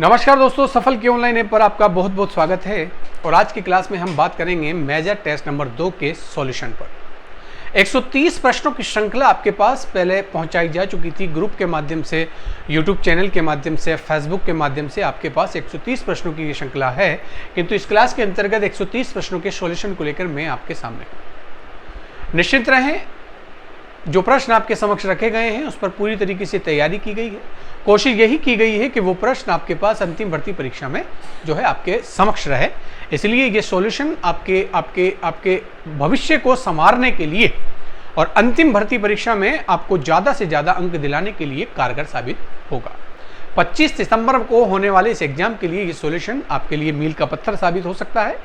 नमस्कार दोस्तों, सफल की ऑनलाइन ऐप पर आपका बहुत बहुत स्वागत है। और आज की क्लास में हम बात करेंगे मेजर टेस्ट नंबर 2 के सॉल्यूशन पर। 130 प्रश्नों की श्रृंखला आपके पास पहले पहुंचाई जा चुकी थी ग्रुप के माध्यम से, यूट्यूब चैनल के माध्यम से, फेसबुक के माध्यम से। आपके पास 130 प्रश्नों की ये श्रृंखला है, किंतु इस क्लास के अंतर्गत 130 प्रश्नों के सॉल्यूशन को लेकर मैं आपके सामने हूं। निश्चित रहें, जो प्रश्न आपके समक्ष रखे गए हैं उस पर पूरी तरीके से तैयारी की गई है। कोशिश यही की गई है कि वो प्रश्न आपके पास अंतिम भर्ती परीक्षा में जो है आपके समक्ष रहे। इसलिए ये सॉल्यूशन आपके भविष्य को संवारने के लिए और अंतिम भर्ती परीक्षा में आपको ज़्यादा से ज़्यादा अंक दिलाने के लिए कारगर साबित होगा। 25 सितंबर को होने वाले इस एग्जाम के लिए ये सॉल्यूशन आपके लिए मील का पत्थर साबित हो सकता है।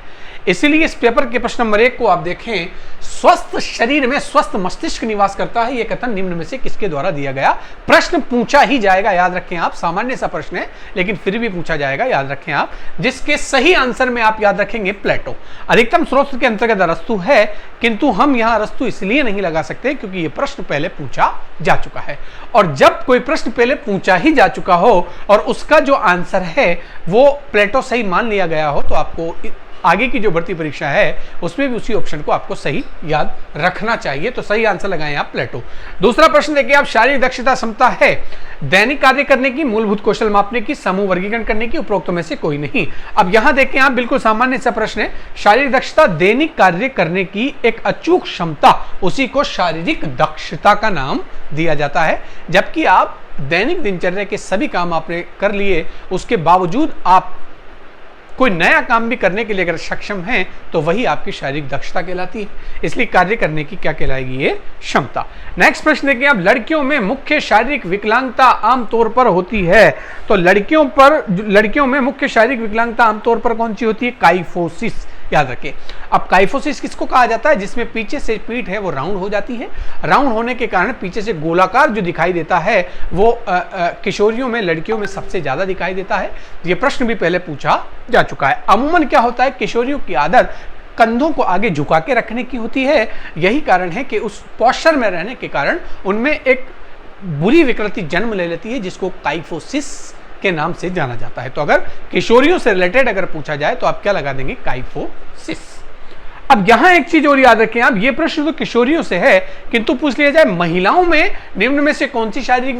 इसीलिए इस पेपर के प्रश्न नंबर 1 को आप देखें, स्वस्थ शरीर में स्वस्थ मस्तिष्क निवास करता है, यह कथन निम्न में से किसके द्वारा दिया गया? प्रश्न पूछा ही जाएगा, याद रखें आप। सामान्य सा प्रश्न है लेकिन फिर भी पूछा जाएगा, याद रखें आप। जिसके सही आंसर में आप याद रखेंगे प्लेटो। अधिकतम स्रोत के अंतर्गत अरस्तु है, किंतु हम यहां अरस्तु इसलिए नहीं लगा सकते क्योंकि यह प्रश्न पहले पूछा जा चुका है। और जब कोई प्रश्न पहले पूछा ही जा चुका हो और उसका जो आंसर है वो प्लेटो सही मान लिया गया हो, तो आपको आगे की जो भर्ती परीक्षा है उसमें भी उसी ऑप्शन को आपको सही याद रखना चाहिए। तो सही आंसर लगाएं आप प्लेटो। दूसरा प्रश्न देखिए आप, शारीरिक दक्षता क्षमता है दैनिक कार्य करने की, मूलभूत कौशल मापने की, समूह वर्गीकरण करने की, उपरोक्त में से कोई नहीं। अब यहां देखें आप, बिल्कुल सामान्य सा प्रश्न है। शारीरिक दक्षता दैनिक कार्य करने की एक अचूक क्षमता, उसी को शारीरिक दक्षता का नाम दिया जाता है। जबकि आप दैनिक दिनचर्या के सभी काम आपने कर लिए, उसके बावजूद आप कोई नया काम भी करने के लिए अगर सक्षम हैं तो वही आपकी शारीरिक दक्षता कहलाती है। इसलिए कार्य करने की क्या कहलाएगी? ये क्षमता। नेक्स्ट प्रश्न देखिए आप, लड़कियों में मुख्य शारीरिक विकलांगता आमतौर पर होती है। तो लड़कियों में मुख्य शारीरिक विकलांगता आमतौर पर कौन सी होती है? काइफोसिस। याद रखें। अब काइफोसिस किसको कहा जाता है? जिसमें पीछे से पीठ है वो राउंड हो जाती है। राउंड होने के कारण पीछे से गोलाकार जो दिखाई देता है वो किशोरियों में, लड़कियों में सबसे ज्यादा दिखाई देता है। ये प्रश्न भी पहले पूछा जा चुका है। अमूमन क्या होता है, किशोरियों की आदत कंधों को आगे झुका के रखने की होती है। यही कारण है कि उस पोस्चर में रहने के कारण उनमें एक बुरी विकृति जन्म ले लेती है, जिसको काइफोसिस के नाम से जाना जाता है। तो अगर किशोरियों से रिलेटेड अगर पूछा जाए तो आप क्या लगा देंगे? काइफोसिस। अब यहां एक चीज और याद रखें आप, ये प्रश्न तो किशोरियों से है, किंतु पूछ लिया जाए महिलाओं में निम्न में से कौन सी शारीरिक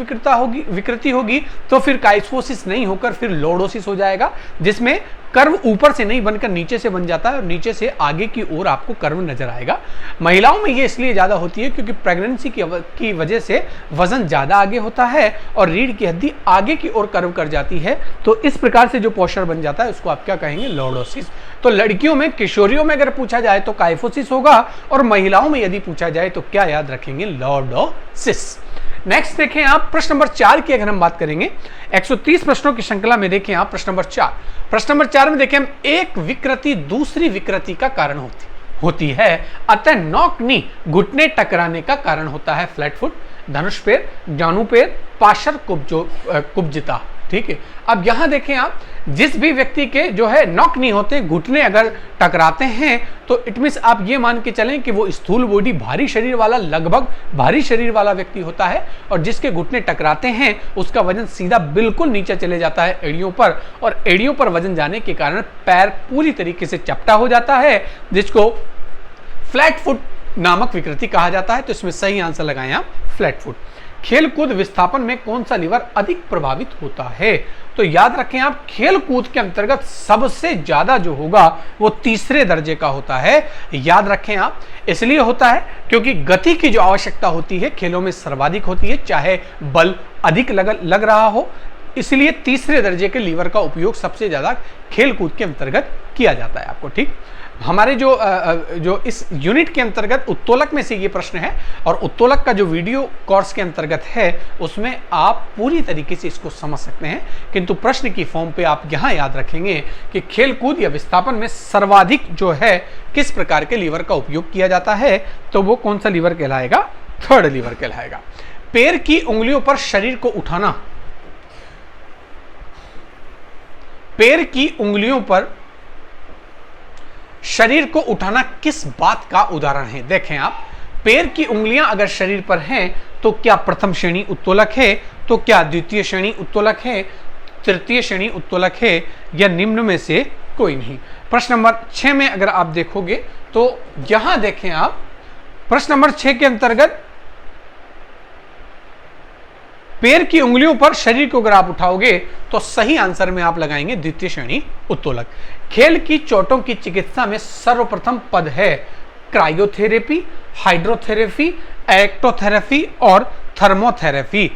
विकृति होगी, तो फिर काइफोसिस नहीं होकर फिर लॉर्डोसिस हो जाएगा, जिसमें कर्व ऊपर से नहीं बनकर नीचे से बन जाता है और नीचे से आगे की ओर आपको कर्व नजर आएगा। महिलाओं में ये इसलिए ज्यादा होती है क्योंकि प्रेगनेंसी की वजह से वजन ज्यादा आगे होता है और रीढ़ की हड्डी आगे की ओर कर्व कर जाती है। तो इस प्रकार से जो पोस्चर बन जाता है उसको आप क्या कहेंगे? लॉर्डोसिस। तो लड़कियों में, किशोरियों में अगर पूछा जाए तो काइफोसिस होगा, और महिलाओं में यदि पूछा जाए तो क्या याद रखेंगे? लॉर्डोसिस। नेक्स्ट देखें आप, प्रश्न नंबर 4 की अगर हम बात करेंगे, 130 प्रश्नों की श्रृंखला में देखें आप प्रश्न नंबर 4। प्रश्न नंबर 4 में देखें हम, एक विकृति दूसरी विकृति का कारण होती है, अतः नॉक नी घुटने टकराने का कारण होता है। फ्लैट फुट, धनुष पैर, जानु पैर, पार्श्व कुब्जिता। ठीक है। अब यहां देखें आप, जिस भी व्यक्ति के जो है नॉक नहीं होते, घुटने अगर टकराते हैं, तो इट मींस आप ये मान के चलें कि वो स्थूल बॉडी, भारी शरीर वाला, लगभग भारी शरीर वाला व्यक्ति होता है। और जिसके घुटने टकराते हैं उसका वजन सीधा बिल्कुल नीचे चले जाता है एड़ियों पर, और एड़ियों पर वजन जाने के कारण पैर पूरी तरीके से चपटा हो जाता है, जिसको फ्लैट फुट नामक विकृति कहा जाता है। तो इसमें सही आंसर लगाएं आप फ्लैट फुट। खेल कूद विस्थापन में कौन सा लीवर अधिक प्रभावित होता है? तो याद रखें आप, खेल कूद के अंतर्गत सबसे ज्यादा जो होगा वो तीसरे दर्जे का होता है। याद रखें आप, इसलिए होता है क्योंकि गति की जो आवश्यकता होती है खेलों में सर्वाधिक होती है, चाहे बल अधिक लग रहा हो। इसलिए तीसरे दर्जे के लीवर का उपयोग सबसे ज्यादा खेल कूद के अंतर्गत किया जाता है आपको। ठीक। हमारे जो इस यूनिट के अंतर्गत उत्तोलक में से ये प्रश्न है, और उत्तोलक का जो वीडियो कोर्स के अंतर्गत है उसमें आप पूरी तरीके से इसको समझ सकते हैं, किंतु प्रश्न की फॉर्म पे आप यहां याद रखेंगे कि खेलकूद या विस्थापन में सर्वाधिक जो है किस प्रकार के लीवर का उपयोग किया जाता है, तो वो कौन सा लीवर कहलाएगा? थर्ड लीवर कहलाएगा। पैर की उंगलियों पर शरीर को उठाना, पैर की उंगलियों पर शरीर को उठाना किस बात का उदाहरण है? देखें आप, पैर की उंगलियां अगर शरीर पर हैं तो क्या प्रथम श्रेणी उत्तोलक है? तो क्या द्वितीय श्रेणी उत्तोलक है? तृतीय श्रेणी उत्तोलक है या निम्न में से कोई नहीं। प्रश्न नंबर 6 में अगर आप देखोगे तो यहां देखें आप, प्रश्न नंबर 6 के अंतर्गत पैर की उंगलियों पर शरीर को अगर आप उठाओगे तो सही आंसर में आप लगाएंगे द्वितीय श्रेणी उत्तोलक। खेल की चोटों की चिकित्सा में सर्वप्रथम पद है क्रायोथेरेपी, हाइड्रोथेरेपी, एक्टोथेरेपी और थर्मोथेरेपी।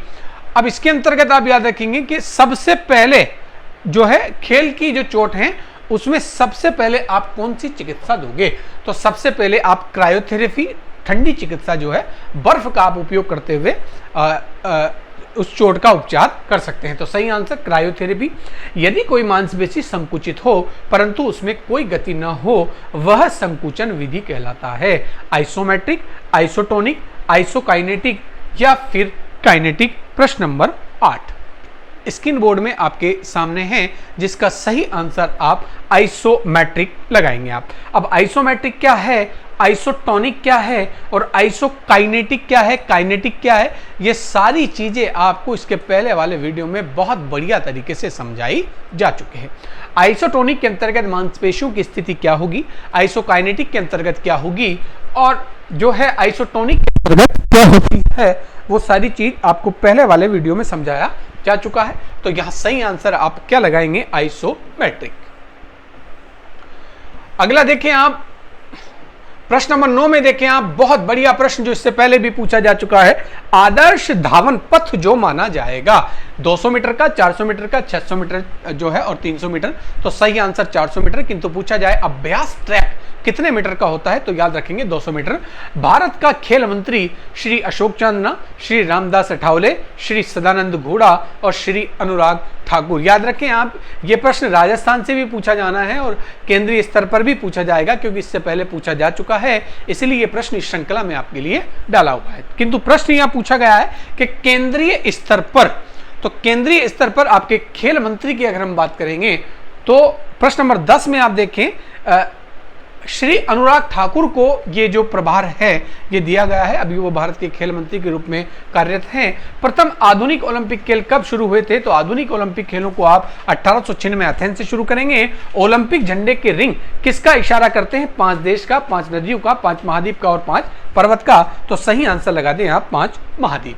अब इसके अंतर्गत आप याद रखेंगे कि सबसे पहले जो है खेल की जो चोट है उसमें सबसे पहले आप कौन सी चिकित्सा दोगे, तो सबसे पहले आप क्रायोथेरेपी, ठंडी चिकित्सा जो है बर्फ का आप उपयोग करते हुए उस चोट का उपचार कर सकते हैं। तो सही आंसर क्रायोथेरेपी। यदि कोई मांसपेशी संकुचित हो परंतु उसमें कोई गति न हो वह संकुचन विधि कहलाता है। आइसोमेट्रिक, आइसोटोनिक, आइसोकाइनेटिक या फिर काइनेटिक। प्रश्न नंबर 8 स्क्रीन बोर्ड में आपके सामने है, जिसका सही आंसर आप आइसोमेट्रिक लगाएंगे आप। अब आइसोमेट्रिक क्या है, आइसोटोनिक क्या है और आइसोकाइनेटिक क्या है, काइनेटिक क्या है, ये सारी चीजें आपको इसके पहले वाले वीडियो में बहुत बढ़िया तरीके से समझाई जा चुके हैं। आइसोटोनिक के अंतर्गत मांसपेशियों की स्थिति क्या होगी, आइसोकाइनेटिक के अंतर्गत क्या होगी और जो है आइसोटोनिक के अंतर्गत क्या होती है, वो सारी चीज आपको पहले वाले वीडियो में समझाया जा चुका है। तो यहां सही आंसर आप क्या लगाएंगे, आइसोमेट्रिक। अगला देखें आप, प्रश्न नंबर 9 में देखें आप, बहुत बढ़िया प्रश्न जो इससे पहले भी पूछा जा चुका है। आदर्श धावन पथ जो माना जाएगा 200 मीटर का, 400 मीटर का, 600 मीटर जो है और 300 मीटर। तो सही आंसर 400 मीटर, किंतु पूछा जाए अभ्यास ट्रैक कितने मीटर का होता है तो याद रखेंगे 200 मीटर। भारत का खेल मंत्री श्री अशोक चंद्र, श्री रामदास अठावले, श्री सदानंद गौड़ा और श्री अनुराग ठाकुर। याद रखें आप, ये प्रश्न राजस्थान से भी पूछा जाना है और केंद्रीय स्तर पर भी पूछा जाएगा, क्योंकि इससे पहले पूछा जा चुका है, इसलिए ये प्रश्न इस श्रृंखला में आपके लिए डाला हुआ है। किंतु प्रश्न यहां पूछा गया है कि केंद्रीय स्तर पर, तो केंद्रीय स्तर पर आपके खेल मंत्री की अगर हम बात करेंगे तो प्रश्न नंबर 10 में आप देखें, श्री अनुराग ठाकुर को ये जो प्रभार है ये दिया गया है। अभी वो भारत के खेल मंत्री के रूप में कार्यरत हैं। प्रथम आधुनिक ओलंपिक खेल कब शुरू हुए थे, तो आधुनिक ओलंपिक खेलों को आप 1896 में एथेंस से शुरू करेंगे। ओलंपिक झंडे के रिंग किसका इशारा करते हैं, 5 देश का, 5 नदियों का, 5 महाद्वीप का और 5 पर्वत का। तो सही आंसर लगा दें आप 5 महाद्वीप।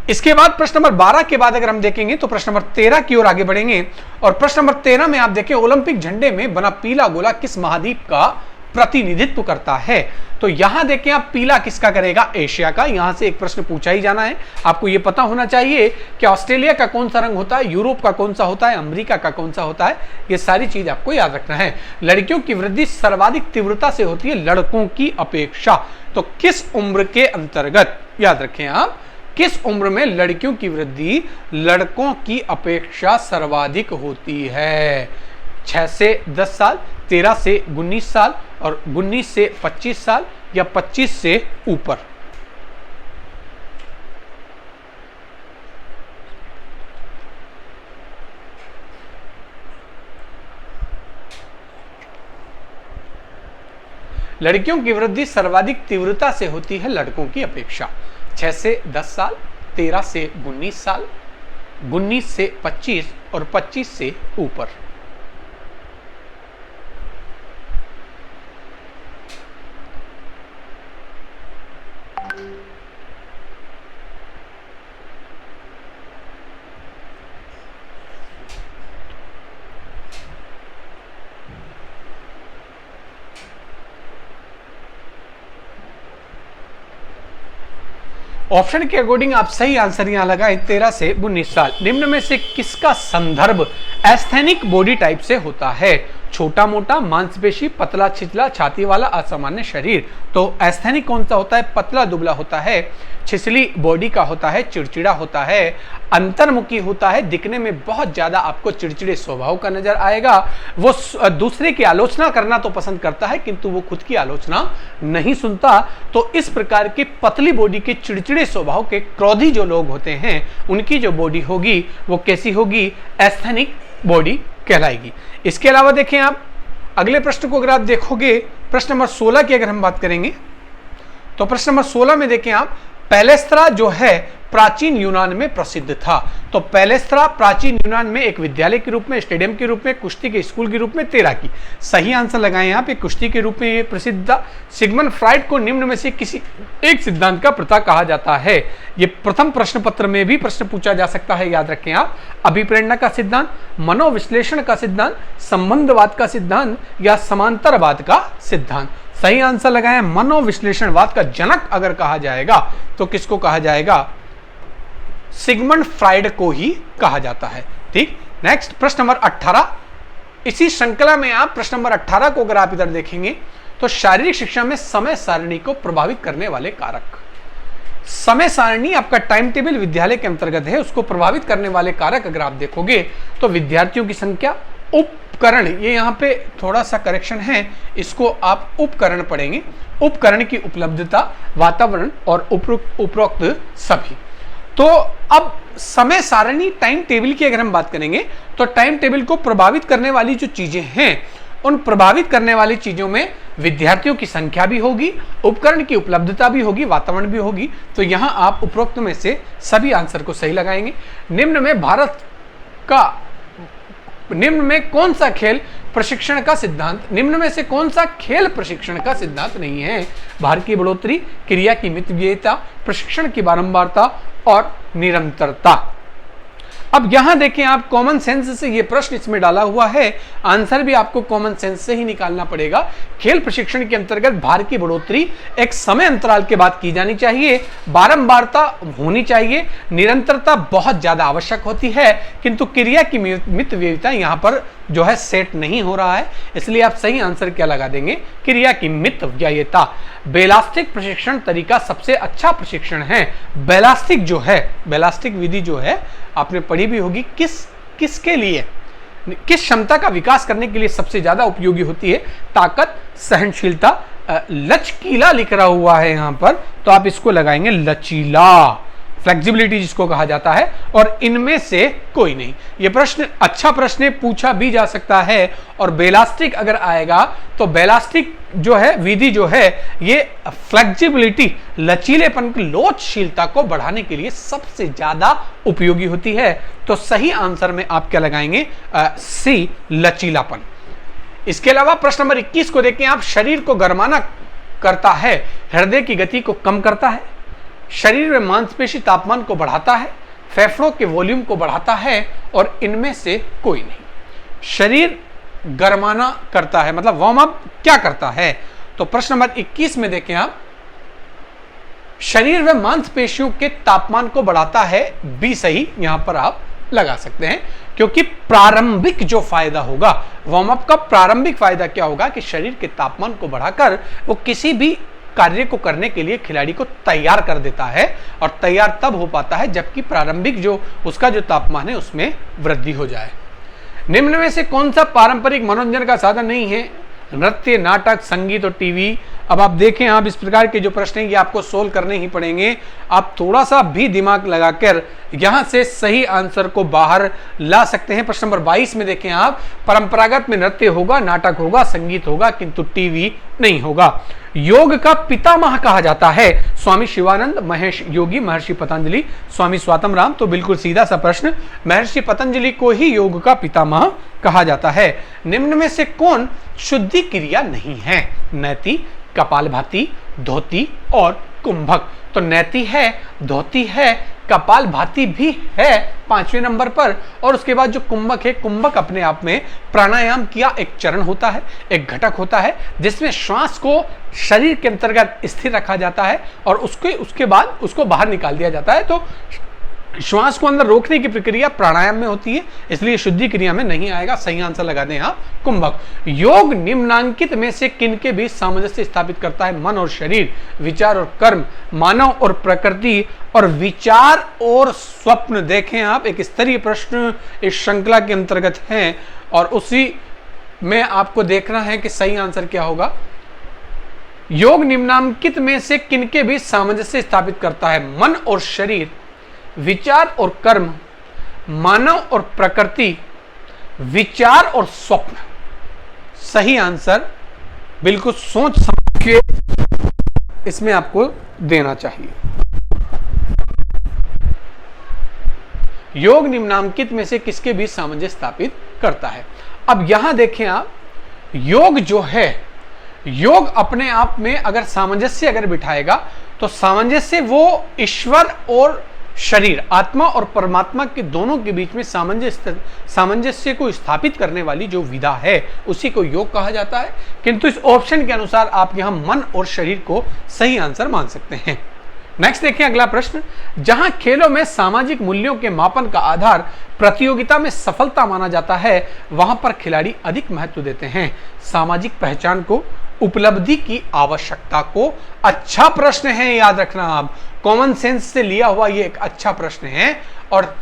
इसके बाद प्रश्न नंबर 12 के बाद अगर हम देखेंगे तो प्रश्न नंबर 13 की ओर आगे बढ़ेंगे और प्रश्न नंबर 13 में आप देखें, ओलंपिक झंडे में बना पीला गोला किस महाद्वीप का प्रतिनिधित्व करता है। तो यहां देखें आप, पीला किसका करेगा, एशिया का। यहां से एक प्रश्न पूछा ही जाना है, आपको यह पता होना चाहिए कि ऑस्ट्रेलिया का कौन सा रंग होता है, यूरोप का कौन सा होता है, अमेरिका का कौन सा होता है, ये सारी चीज आपको याद रखना है। लड़कियों की वृद्धि सर्वाधिक तीव्रता से होती है लड़कों की अपेक्षा, तो किस उम्र के अंतर्गत, याद रखें आप, किस उम्र में लड़कियों की वृद्धि लड़कों की अपेक्षा सर्वाधिक होती है। 6 से 10 साल, 13 से 19 साल और 19 से 25 साल या 25 से ऊपर। लड़कियों की वृद्धि सर्वाधिक तीव्रता से होती है लड़कों की अपेक्षा। 6 से 10 साल, 13 से 19 साल, 19 से 25 और 25 से ऊपर। ऑप्शन के अकॉर्डिंग आप सही आंसर यहां लगाएं 13 से 19 साल। निम्न में से किसका संदर्भ एस्थेनिक बॉडी टाइप से होता है, छोटा मोटा, मांसपेशी, पतला छिछला, छाती वाला, असामान्य शरीर। तो एस्थेनिक कौन सा होता है, पतला दुबला होता है, छिछली बॉडी का होता है, चिड़चिड़ा होता है, अंतर्मुखी होता है, दिखने में बहुत ज्यादा आपको चिड़चिड़े स्वभाव का नजर आएगा, वो दूसरे की आलोचना करना तो पसंद करता है किंतु वो खुद की आलोचना नहीं सुनता। तो इस प्रकार की पतली बॉडी के चिड़चिड़े स्वभाव के क्रोधी जो लोग होते हैं उनकी जो बॉडी होगी वो कैसी होगी, एस्थेनिक बॉडी कहलाएगी। इसके अलावा देखें आप अगले प्रश्न को, अगर आप देखोगे प्रश्न नंबर 16 की अगर हम बात करेंगे तो प्रश्न नंबर 16 में देखें आप, पैलेस्त्रा जो है प्राचीन यूनान में प्रसिद्ध था। तो पैलेस्त्रा प्राचीन यूनान में एक विद्यालय के रूप में, स्टेडियम के रूप में, कुश्ती के स्कूल के रूप में तैराकी। सही आंसर लगाएं यहाँ पे, कुश्ती के रूप में ये प्रसिद्ध था। सिगमंड फ्राइड को निम्न में से किसी एक सिद्धांत का पिता कहा जाता है। ये प्रथम प्रश्न पत्र में भी प्रश्न पूछा जा सकता है, याद रखें आप। अभिप्रेरणा का सिद्धांत, मनोविश्लेषण का सिद्धांत, संबंधवाद का सिद्धांत या समांतरवाद का सिद्धांत। सही आंसर लगाएं, मनोविश्लेषणवाद का जनक अगर कहा जाएगा तो किसको कहा जाएगा? सिगमंड फ्राइड को ही कहा जाता है। ठीक, नेक्स्ट प्रश्न नंबर 18। इसी श्रृंखला में आप प्रश्न नंबर 18 को अगर आप इधर देखेंगे तो शारीरिक शिक्षा में समय सारणी को प्रभावित करने वाले कारक। समय सारणी आपका टाइम टेबल विद्यालय के अंतर्गत है, उसको प्रभावित करने वाले कारक अगर आप देखोगे तो विद्यार्थियों की संख्या, उपकरण, ये यहाँ पे थोड़ा सा करेक्शन है, इसको आप उपकरण पढ़ेंगे, उपकरण की उपलब्धता, वातावरण और उपरोक्त सभी। तो अब समय सारणी टाइम टेबल की अगर हम बात करेंगे तो टाइम टेबल को प्रभावित करने वाली जो चीजें हैं, उन प्रभावित करने वाली चीजों में विद्यार्थियों की संख्या भी होगी, उपकरण की उपलब्धता भी होगी, वातावरण भी होगी। तो यहां आप उपरोक्त में से सभी आंसर को सही लगाएंगे। निम्न में कौन सा खेल प्रशिक्षण का सिद्धांत, निम्न में से कौन सा खेल प्रशिक्षण का सिद्धांत नहीं है? भार की बढ़ोतरी, क्रिया की मितव्ययिता, प्रशिक्षण की बारंबारता और निरंतरता। अब यहां देखें आप, कॉमन सेंस से ये प्रश्न इसमें डाला हुआ है, आंसर भी आपको कॉमन सेंस से ही निकालना पड़ेगा। खेल प्रशिक्षण के अंतर्गत भार की बढ़ोतरी एक समय अंतराल के बाद की जानी चाहिए, बारंबारता होनी चाहिए, निरंतरता बहुत ज्यादा आवश्यक होती है, किंतु क्रिया की मितव्ययिता यहां पर जो है सेट नहीं हो रहा है, इसलिए आप सही आंसर क्या लगा देंगे? क्रिया की मितव्ययिता। बेलास्टिक प्रशिक्षण तरीका सबसे अच्छा प्रशिक्षण है। बेलास्टिक जो है, बेलास्टिक विधि जो है आपने पढ़ी भी होगी, किसके लिए, किस क्षमता का विकास करने के लिए सबसे ज्यादा उपयोगी होती है? ताकत, सहनशीलता, लचकीला लिख रहा हुआ है यहां पर, तो आप इसको लगाएंगे लचीला, फ्लेक्सिबिलिटी जिसको कहा जाता है, और इनमें से कोई नहीं। ये प्रश्न अच्छा प्रश्न पूछा भी जा सकता है। और बेलास्टिक अगर आएगा तो बेलास्टिक जो है विधि जो है ये फ्लेक्सिबिलिटी, लचीलेपन की, लोचशीलता को बढ़ाने के लिए सबसे ज्यादा उपयोगी होती है। तो सही आंसर में आप क्या लगाएंगे? सी, लचीलापन। इसके अलावा प्रश्न नंबर 21 को देखें आप, शरीर को गरमाना करता है, हृदय की गति को कम करता है, शरीर में मांसपेशी तापमान को बढ़ाता है, फेफड़ों के वॉल्यूम को बढ़ाता है, और इनमें से कोई नहीं। शरीर गरमाना करता है मतलब वार्म अप क्या करता है? तो प्रश्न नंबर 21 में देखें आप, शरीर में मांसपेशियों के तापमान को बढ़ाता है, बी सही यहां पर आप लगा सकते हैं, क्योंकि प्रारंभिक जो फायदा होगा, वार्म अप का प्रारंभिक फायदा क्या होगा कि शरीर के तापमान को बढ़ाकर वो किसी भी कार्य को करने के लिए खिलाड़ी को तैयार कर देता है, और तैयार तब हो पाता है जबकि प्रारंभिक जो उसका जो तापमान है उसमें वृद्धि हो जाए। निम्न में से कौन सा पारंपरिक मनोरंजन का साधन नहीं है? नृत्य, नाटक, संगीत और टीवी। अब आप देखें, आप इस प्रकार के जो प्रश्न हैं ये आपको सोल्व करने ही पड़ेंगे। आप थोड़ा सा भी दिमाग लगाकर यहां से सही आंसर को बाहर ला सकते हैं। प्रश्न नंबर 22 में देखें आप, परंपरागत में नृत्य होगा, नाटक होगा, संगीत होगा, किंतु टीवी नहीं होगा। योग का पितामह कहा जाता है, स्वामी शिवानंद, महेश योगी, महर्षि पतंजलि, स्वामी स्वातम राम। तो बिल्कुल सीधा सा प्रश्न, महर्षि पतंजलि को ही योग का पितामह कहा जाता है। निम्न में से कौन शुद्धि क्रिया नहीं है? नैति, कपालभाति, धोती और कुंभक। तो नैति है, धोती है, कपालभाति भी है 5वें नंबर पर, और उसके बाद जो कुंभक है, कुंभक अपने आप में प्राणायाम किया एक चरण होता है, एक घटक होता है, जिसमें श्वास को शरीर के अंतर्गत स्थिर रखा जाता है और उसके बाद उसको बाहर निकाल दिया जाता है। तो श्वास को अंदर रोकने की प्रक्रिया प्राणायाम में होती है, इसलिए शुद्धि क्रिया में नहीं आएगा। सही आंसर लगा दें आप, कुंभक। योग निम्नांकित में से किनके बीच सामंजस्य स्थापित करता है? मन और शरीर, विचार और कर्म, मानव और प्रकृति, और विचार और स्वप्न। देखें आप, एक स्तरीय प्रश्न इस श्रृंखला के अंतर्गत है, और उसी में आपको देखना है कि सही आंसर क्या होगा। योग निम्नांकित में से किनके बीच सामंजस्य स्थापित करता है? मन और शरीर, विचार और कर्म, मानव और प्रकृति, विचार और स्वप्न। सही आंसर बिल्कुल सोच समझ के इसमें आपको देना चाहिए। योग निम्नांकित में से किसके बीच सामंजस्य स्थापित करता है? अब यहां देखें आप, योग जो है, योग अपने आप में अगर सामंजस्य अगर बिठाएगा तो सामंजस्य वो ईश्वर और शरीर, आत्मा और परमात्मा के दोनों के बीच में सामंजस्य को स्थापित करने वाली जो विधा है उसी को योग कहा जाता है। किंतु इस ऑप्शन के अनुसार आप यहां मन और शरीर को सही आंसर मान सकते हैं। नेक्स्ट देखिए अगला प्रश्न, जहां खेलों में सामाजिक मूल्यों के मापन का आधार प्रतियोगिता में सफलता माना जाता है, वहां पर खिलाड़ी अधिक महत्व देते हैं सामाजिक पहचान को, उपलब्धि की आवश्यकता को। अच्छा प्रश्न है, याद रखना आप, कॉमन सेंस से लिया हुआ ये एक अच्छा प्रश्न है। और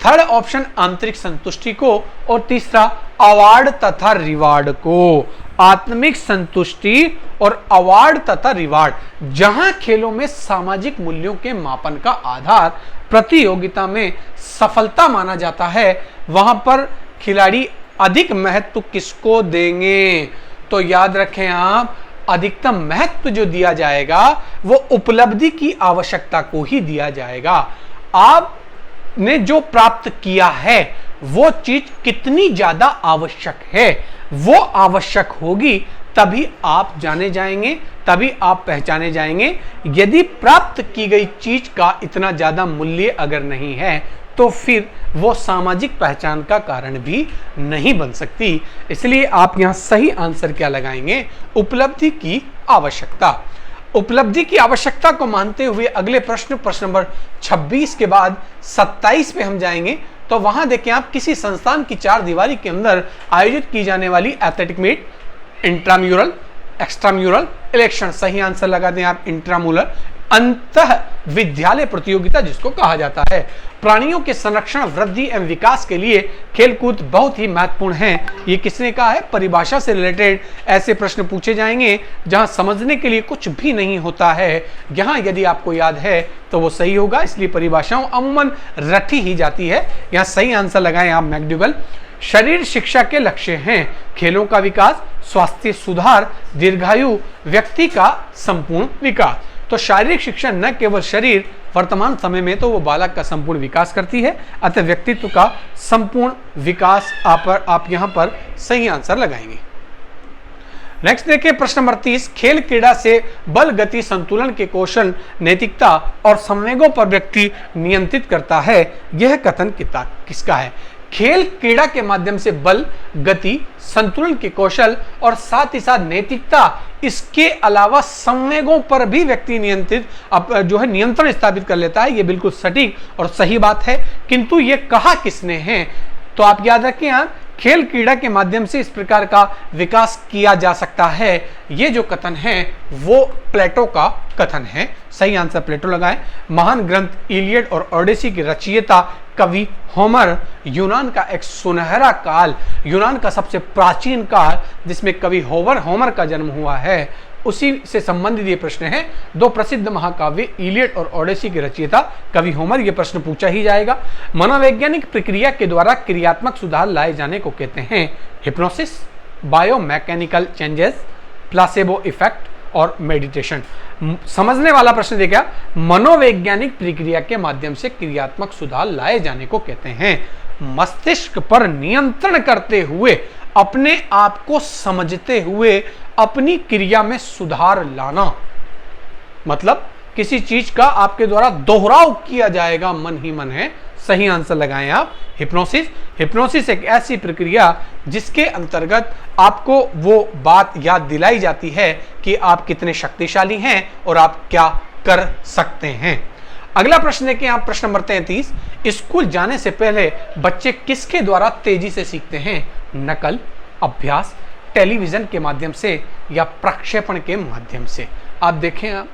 थर्ड ऑप्शन आंतरिक संतुष्टि को, और तीसरा अवार्ड तथा रिवार्ड को। आत्मिक संतुष्टि और अवार्ड तथा रिवार्ड, जहां खेलों में सामाजिक मूल्यों के मापन का आधार प्रतियोगिता में सफलता माना जाता है, वहां पर खिलाड़ी अधिक महत्व किसको देंगे? तो याद रखें आप, अधिकतम महत्व जो दिया जाएगा वो उपलब्धि की आवश्यकता को ही दिया जाएगा। आपने जो प्राप्त किया है वो चीज कितनी ज्यादा आवश्यक है, वो आवश्यक होगी तभी आप जाने जाएंगे, तभी आप पहचाने जाएंगे। यदि प्राप्त की गई चीज का इतना ज्यादा मूल्य अगर नहीं है तो फिर वो सामाजिक पहचान का कारण भी नहीं बन सकती। इसलिए आप यहां सही आंसर क्या लगाएंगे? उपलब्धि की आवश्यकता। उपलब्धि की आवश्यकता को मानते हुए अगले प्रश्न नंबर 26 के बाद 27 पे हम जाएंगे। तो वहां देखें आप, किसी संस्थान की चार दीवारी के अंदर आयोजित की जाने वाली athletic meet, intramural, extramural, election. सही आंसर लगा दें आप, इंट्रामूलर। अंतः विद्यालय प्रतियोगिता जिसको कहा जाता है। प्राणियों के संरक्षण, वृद्धि एवं विकास के लिए खेलकूद बहुत ही महत्वपूर्ण है। ये किसने कहा है? परिभाषा से रिलेटेड ऐसे प्रश्न पूछे जाएंगे जहां समझने के लिए कुछ भी नहीं होता है। यहां यदि आपको याद है तो वो सही होगा, इसलिए परिभाषाओं अमूमन रटी ही जाती है। यहां सही आंसर लगाएं आप, मैकडूगल। शरीर शिक्षा के लक्ष्य हैं खेलों का विकास, स्वास्थ्य सुधार, दीर्घायु, व्यक्ति का संपूर्ण विकास। तो शारीरिक शिक्षा न केवल शरीर, वर्तमान समय में तो वो बालक का संपूर्ण विकास करती है, अतः व्यक्तित्व का संपूर्ण विकास आप यहां पर सही आंसर लगाएंगे। नेक्स्ट देखिए प्रश्न नंबर 30, खेल क्रीड़ा से बल, गति, संतुलन के कौशल, नैतिकता और संवेगों पर व्यक्ति नियंत्रित करता है। यह कथन किसका है? खेल क्रीड़ा के माध्यम से बल, गति, संतुलन के कौशल और साथ ही साथ नैतिकता, इसके अलावा संवेगों पर भी व्यक्ति नियंत्रण स्थापित कर लेता है। यह बिल्कुल सटीक और सही बात है। किंतु यह कहा किसने है? तो आप याद रखें यहां, खेल क्रीड़ा के माध्यम से इस प्रकार का विकास किया जा सकता है। ये जो कथन है वो प्लेटो का कथन है। सही आंसर प्लेटो लगाएं। महान ग्रंथ इलियड और ओडिसी की रचयिता कवि होमर, यूनान का एक सुनहरा काल, यूनान का सबसे प्राचीन काल जिसमें कवि होमर का जन्म हुआ है, उसी से संबंधित ये प्रश्न है। दो प्रसिद्ध महाकाव्य इलियड और ओडिसी के रचयिता कवि होमर, ये प्रश्न पूछा ही जाएगा। मनोवैज्ञानिक प्रक्रिया के द्वारा क्रियात्मक सुधार लाए जाने को कहते हैं hypnosis, biomechanical changes, placebo effect और मेडिटेशन। समझने वाला प्रश्न देखा, मनोवैज्ञानिक प्रक्रिया के माध्यम से क्रियात्मक सुधार लाए जाने को कहते हैं मस्तिष्क पर नियंत्रण करते हुए, अपने आप को समझते हुए अपनी क्रिया में सुधार लाना। मतलब किसी चीज का आपके द्वारा दोहराव किया जाएगा, मन ही मन है। सही आंसर लगाएं आप, हिप्नोसिस। हिप्नोसिस एक ऐसी प्रक्रिया जिसके अंतर्गत आपको वो बात याद दिलाई जाती है कि आप कितने शक्तिशाली हैं और आप क्या कर सकते हैं। अगला प्रश्न देखें आप, प्रश्न नंबर 33, स्कूल जाने से पहले बच्चे किसके द्वारा तेजी से सीखते हैं? नकल, अभ्यास, टेलीविजन के माध्यम से या प्रक्षेपण के माध्यम से? आप देखें आप,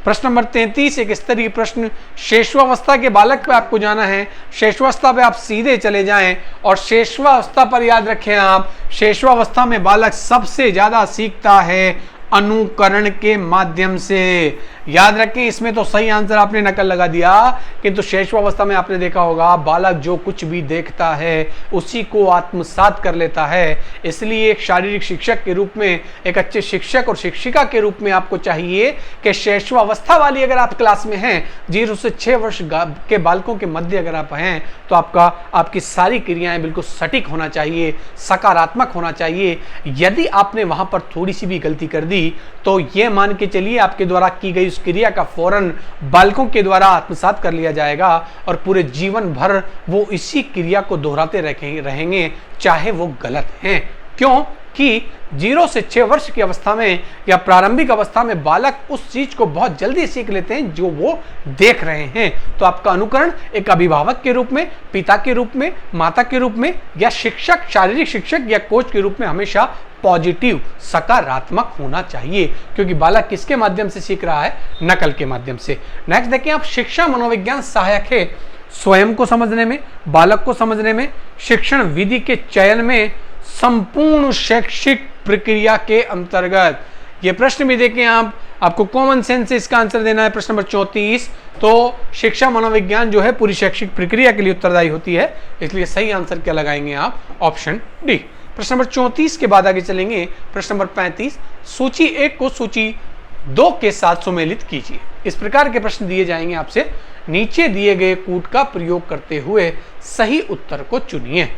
प्रश्न नंबर 33 एक स्तरीय प्रश्न, शेषवावस्था के बालक पे आपको जाना है। शेषवावस्था पे आप सीधे चले जाएं और शेषवावस्था पर याद रखें आप, शेषवावस्था में बालक सबसे ज्यादा सीखता है अनुकरण के माध्यम से। याद रखें, इसमें तो सही आंसर आपने नकल लगा दिया, किंतु शेषवावस्था में आपने देखा होगा बालक जो कुछ भी देखता है उसी को आत्मसात कर लेता है। इसलिए एक शारीरिक शिक्षक के रूप में, एक अच्छे शिक्षक और शिक्षिका के रूप में आपको चाहिए कि शेषवावस्था वाली अगर आप क्लास में हैं, 0 से 6 वर्ष के बालकों के मध्य अगर आप हैं, तो आपकी सारी क्रियाएं बिल्कुल सटीक होना चाहिए, सकारात्मक होना चाहिए। यदि आपने वहां पर थोड़ी सी भी गलती कर दी तो यह मान के चलिए आपके द्वारा की गई उस क्रिया का फौरन बालकों के द्वारा आत्मसात कर लिया जाएगा और पूरे जीवन भर वो इसी क्रिया को दोहराते रहेंगे, चाहे वो गलत है। क्यों कि 0 से 6 वर्ष की अवस्था में या प्रारंभिक अवस्था में बालक उस चीज को बहुत जल्दी सीख लेते हैं जो वो देख रहे हैं। तो आपका अनुकरण एक अभिभावक के रूप में, पिता के रूप में, माता के रूप में या शिक्षक, शारीरिक शिक्षक या कोच के रूप में हमेशा पॉजिटिव, सकारात्मक होना चाहिए, क्योंकि बालक किसके माध्यम से सीख रहा है? नकल के माध्यम से। नेक्स्ट देखिए आप, शिक्षा मनोविज्ञान सहायक है स्वयं को समझने में, बालक को समझने में, शिक्षण विधि के चयन में, संपूर्ण शैक्षिक प्रक्रिया के अंतर्गत। ये प्रश्न भी देखें आप, आपको कॉमन सेंस से इसका आंसर देना है। प्रश्न नंबर 34, तो शिक्षा मनोविज्ञान जो है पूरी शैक्षिक प्रक्रिया के लिए उत्तरदायी होती है, इसलिए सही आंसर क्या लगाएंगे आप? Option D. प्रश्न नंबर 34 के बाद आगे चलेंगे। प्रश्न नंबर 35, सूची 1 को सूची 2 के साथ सुमेलित कीजिए। इस प्रकार के प्रश्न दिए जाएंगे आपसे। नीचे दिए गए कूट का प्रयोग करते हुए सही उत्तर को चुनिए।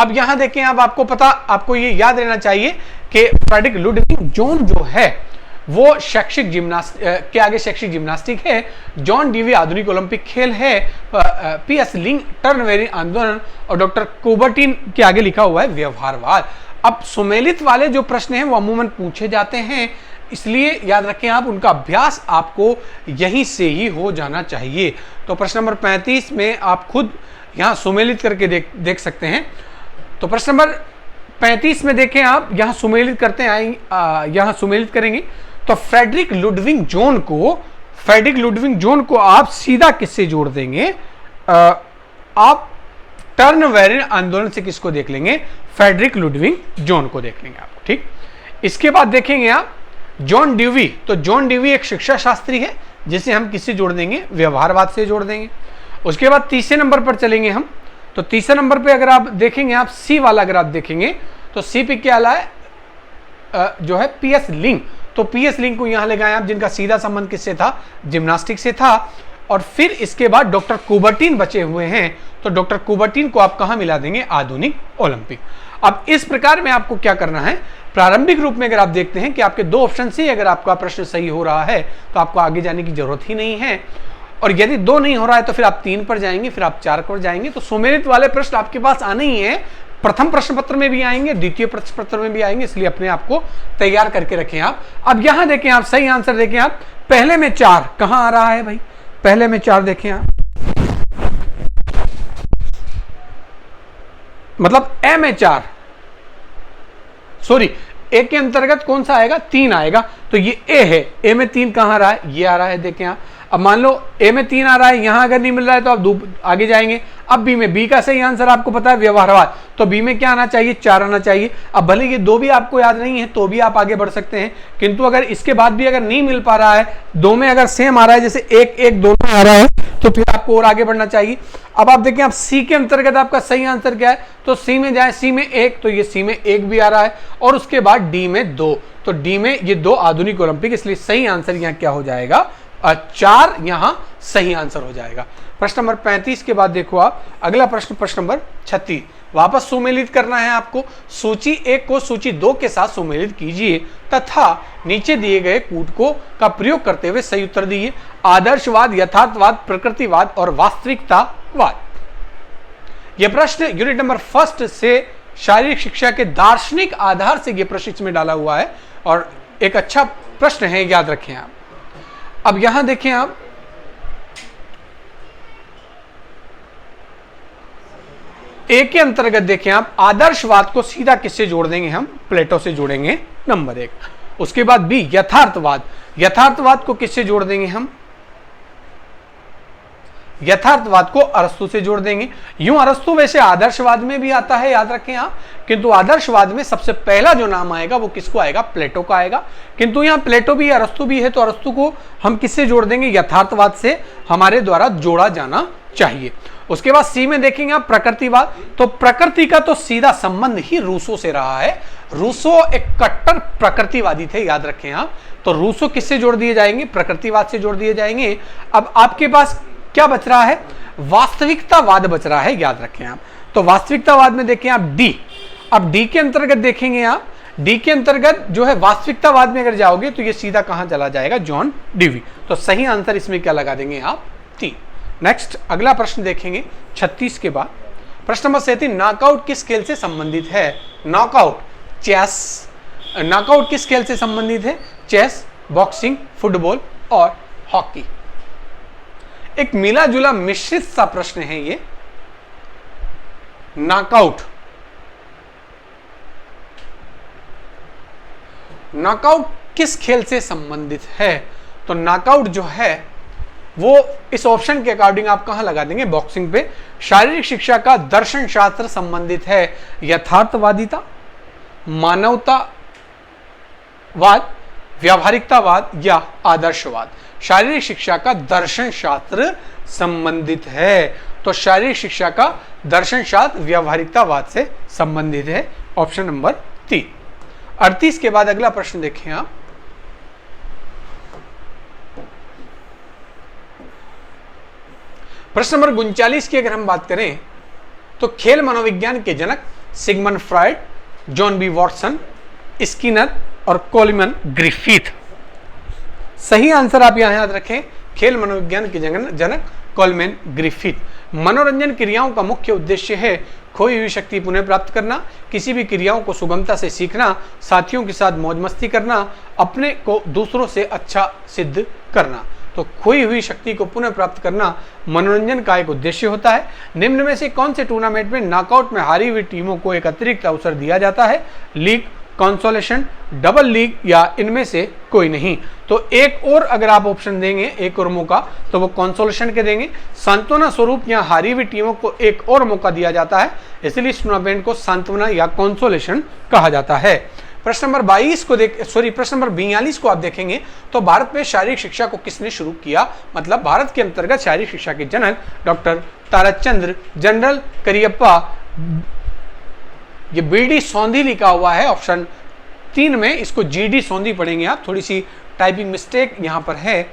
अब यहां देखें, अब आपको ये याद रहना चाहिए कि फ्रेडरिक लुडविग जोन जो है वो शैक्षिक जिम्नास्टिक के आगे शैक्षिक जिम्नास्टिक है, जॉन डीवी आधुनिक ओलंपिक खेल है, पीएस लिंग टर्नवेरी आंदोलन और डॉक्टर कुबर्टिन के आगे लिखा हुआ है व्यवहारवाद। अब सुमेलित वाले जो प्रश्न हैं वो अमूमन पूछे जाते हैं, इसलिए याद रखें आप, उनका अभ्यास आपको यहीं से ही हो जाना चाहिए। तो प्रश्न नंबर 35 में आप खुद यहां सुमेलित करके देख सकते हैं। तो प्रश्न नंबर 35 में देखें आप, यहां सुमेलित करते हैं, यहां सुमेलित करेंगे तो फ्रेडरिक लुडविग जोन को आप सीधा किससे जोड़ देंगे? आप टर्नवेरियन आंदोलन से किसको देख लेंगे? फ्रेडरिक लुडविग जोन को देख लेंगे आपको, ठीक। इसके बाद देखेंगे आप जॉन ड्यूवी, तो जॉन ड्यूवी एक शिक्षा शास्त्री है जिसे हम किससे जोड़ देंगे? व्यवहारवाद से जोड़ देंगे। उसके बाद तीसरे नंबर पर चलेंगे हम, तो तीसरे नंबर पे अगर आप देखेंगे, आप सी वाला अगर आप देखेंगे तो सी पे क्या आला है? जो है पीएस लिंग, तो पीएस लिंग को यहां ले गए आप, जिनका सीधा संबंध किससे था? जिम्नास्टिक से था। और फिर इसके बाद डॉक्टर कुबर्टिन बचे हुए हैं, तो डॉक्टर कुबर्टिन को आप कहां मिला देंगे? आधुनिक ओलंपिक। अब इस प्रकार में आपको क्या करना है? प्रारंभिक रूप में अगर आप देखते हैं कि आपके 2 ऑप्शन से अगर आपका प्रश्न सही हो रहा है तो आपको आगे जाने की जरूरत ही नहीं है, और यदि 2 नहीं हो रहा है तो फिर आप 3 पर जाएंगे, फिर आप 4 पर जाएंगे। तो सुमेलित वाले प्रश्न आपके पास आने ही है, प्रथम प्रश्न पत्र में भी आएंगे, द्वितीय प्रश्न पत्र में भी आएंगे, इसलिए अपने आप को तैयार करके रखें आप। अब यहां देखें आप, सही आंसर देखें आप, पहले में 4 कहां आ रहा है भाई? पहले में 4 देखें आप, मतलब ए में 4, सॉरी ए के अंतर्गत कौन सा आएगा? 3 आएगा, तो ये ए है। ए में 3 कहां आ रहा है? ये आ रहा है, देखें आप। अब मान लो ए में 3 आ रहा है, यहां अगर नहीं मिल रहा है तो आप आगे जाएंगे। अब बी में, बी का सही आंसर आपको पता है व्यवहारवाद, तो बी में क्या आना चाहिए? 4 आना चाहिए। अब भले ये 2 भी आपको याद नहीं है तो भी आप आगे बढ़ सकते हैं, किंतु अगर इसके बाद भी अगर नहीं मिल पा रहा है, 2 में अगर सेम आ रहा है, जैसे 1 1 दोनों आ रहा है, तो फिर आपको और आगे बढ़ना चाहिए। अब आप देखें, आप सी के अंतर्गत आपका सही आंसर क्या है? तो सी में जाए, सी में 1, तो ये सी में 1 भी आ रहा है, और उसके बाद डी में 2, तो डी में ये 2 आधुनिक ओलंपिक, इसलिए सही आंसर यहाँ क्या हो जाएगा? 4 यहां सही आंसर हो जाएगा। प्रश्न नंबर 35 के बाद देखो आप अगला प्रश्न, प्रश्न नंबर 36, वापस सुमेलित करना है आपको। सूची 1 को सूची 2 के साथ सुमेलित कीजिए तथा नीचे दिए गए कूट को का प्रयोग करते हुए सही उत्तर दीजिए। आदर्शवाद, यथार्थवाद, प्रकृतिवाद और वास्तविकतावाद। यह प्रश्न यूनिट नंबर 1 से शारीरिक शिक्षा के दार्शनिक आधार से यह प्रश्न इसमें डाला हुआ है और एक अच्छा प्रश्न है, याद रखें आप। अब यहां देखें आप, ए के अंतर्गत देखें आप, आदर्शवाद को सीधा किससे जोड़ देंगे? हम प्लेटो से जोड़ेंगे, नंबर 1। उसके बाद बी यथार्थवाद, यथार्थवाद को किससे जोड़ देंगे? हम यथार्थवाद को अरस्तु से जोड़ देंगे। यूं अरस्तु वैसे आदर्शवाद में भी आता है, याद रखें आप, किंतु आदर्शवाद में सबसे पहला जो नाम आएगा वो किसको आएगा, प्लेटो का आएगा। किंतु यहां प्लेटो भी अरस्तु भी है, तो अरस्तु को हम किससे जोड़ देंगे, यथार्थवाद से हमारे द्वारा जोड़ा जाना चाहिए। उसके बाद सी में देखेंगे आप प्रकृतिवाद, तो प्रकृति का तो सीधा संबंध ही रूसो से रहा है। रूसो एक कट्टर प्रकृतिवादी थे, याद रखें आप, तो रूसो किससे जोड़ दिए जाएंगे, प्रकृतिवाद से जोड़ दिए जाएंगे। अब आपके पास क्या बच रहा है, वास्तविकतावाद बच रहा है, याद रखें आप। तो वास्तविकतावाद में देखें आप डी, अब डी के अंतर्गत देखेंगे आप, डी के अंतर्गत जो है वास्तविकतावाद में अगर जाओगे तो ये सीधा कहां चला जाएगा, जॉन डीवी। तो सही आंसर इसमें क्या लगा देंगे आप, 3। नेक्स्ट अगला प्रश्न देखेंगे 36 के बाद, प्रश्न नंबर 37, नॉकआउट किस खेल से संबंधित है। नॉकआउट चेस, नॉकआउट किस खेल से संबंधित है, चेस, बॉक्सिंग, फुटबॉल और हॉकी। एक मिला जुला मिश्रित सा प्रश्न है ये। नॉकआउट, नॉकआउट किस खेल से संबंधित है, तो नॉकआउट जो है वो इस ऑप्शन के अकॉर्डिंग आप कहां लगा देंगे, बॉक्सिंग पे। शारीरिक शिक्षा का दर्शन शास्त्र संबंधित है, यथार्थवादिता, मानवतावाद, व्यावहारिकतावाद या आदर्शवाद। शारीरिक शिक्षा का दर्शन शास्त्र संबंधित है, तो शारीरिक शिक्षा का दर्शन शास्त्र व्यावहारिकतावाद से संबंधित है, ऑप्शन नंबर 3। 38 के बाद अगला प्रश्न देखें आप, प्रश्न नंबर 39 की अगर हम बात करें तो खेल मनोविज्ञान के जनक Sigmund Freud, John B Watson, Skinner और कोलमैन ग्रिफिथ। सही आंसर आप यहां याद रखें, खेल मनोविज्ञान के जनक कोलमैन ग्रिफिथ। मनोरंजन क्रियाओं का मुख्य उद्देश्य है खोई हुई शक्ति पुनः प्राप्त करना, किसी भी क्रियाओं को सुगमता से सीखना, साथियों के साथ मौज मस्ती करना, अपने को दूसरों से अच्छा सिद्ध करना। तो खोई हुई शक्ति को पुनः प्राप्त करना मनोरंजन का एक उद्देश्य होता है। निम्न में से कौन से टूर्नामेंट में नॉकआउट में हारी हुई टीमों को एक अतिरिक्त अवसर दिया जाता है, लीग, कंसोलेशन, डबल लीग या इनमें से कोई नहीं। तो एक और अगर आप ऑप्शन देंगे, एक और मौका, तो वो कंसोलेशन के देंगे। सांत्वना स्वरूप यहाँ हारी हुई टीमों को एक और मौका दिया जाता है, इसलिए इस टूर्नामेंट को सांत्वना या कंसोलेशन कहा जाता है। प्रश्न नंबर 22 को प्रश्न नंबर 42 को आप देखेंगे तो भारत में शारीरिक शिक्षा को किसने शुरू किया, मतलब भारत के अंतर्गत शारीरिक शिक्षा के जनक डॉक्टर ताराचंद्र, जनरल करियप्पा, ये बीडी सोंधी लिखा हुआ है ऑप्शन 3 में, इसको जीडी सोंधी पढ़ेंगे आप, थोड़ी सी टाइपिंग मिस्टेक यहां पर है।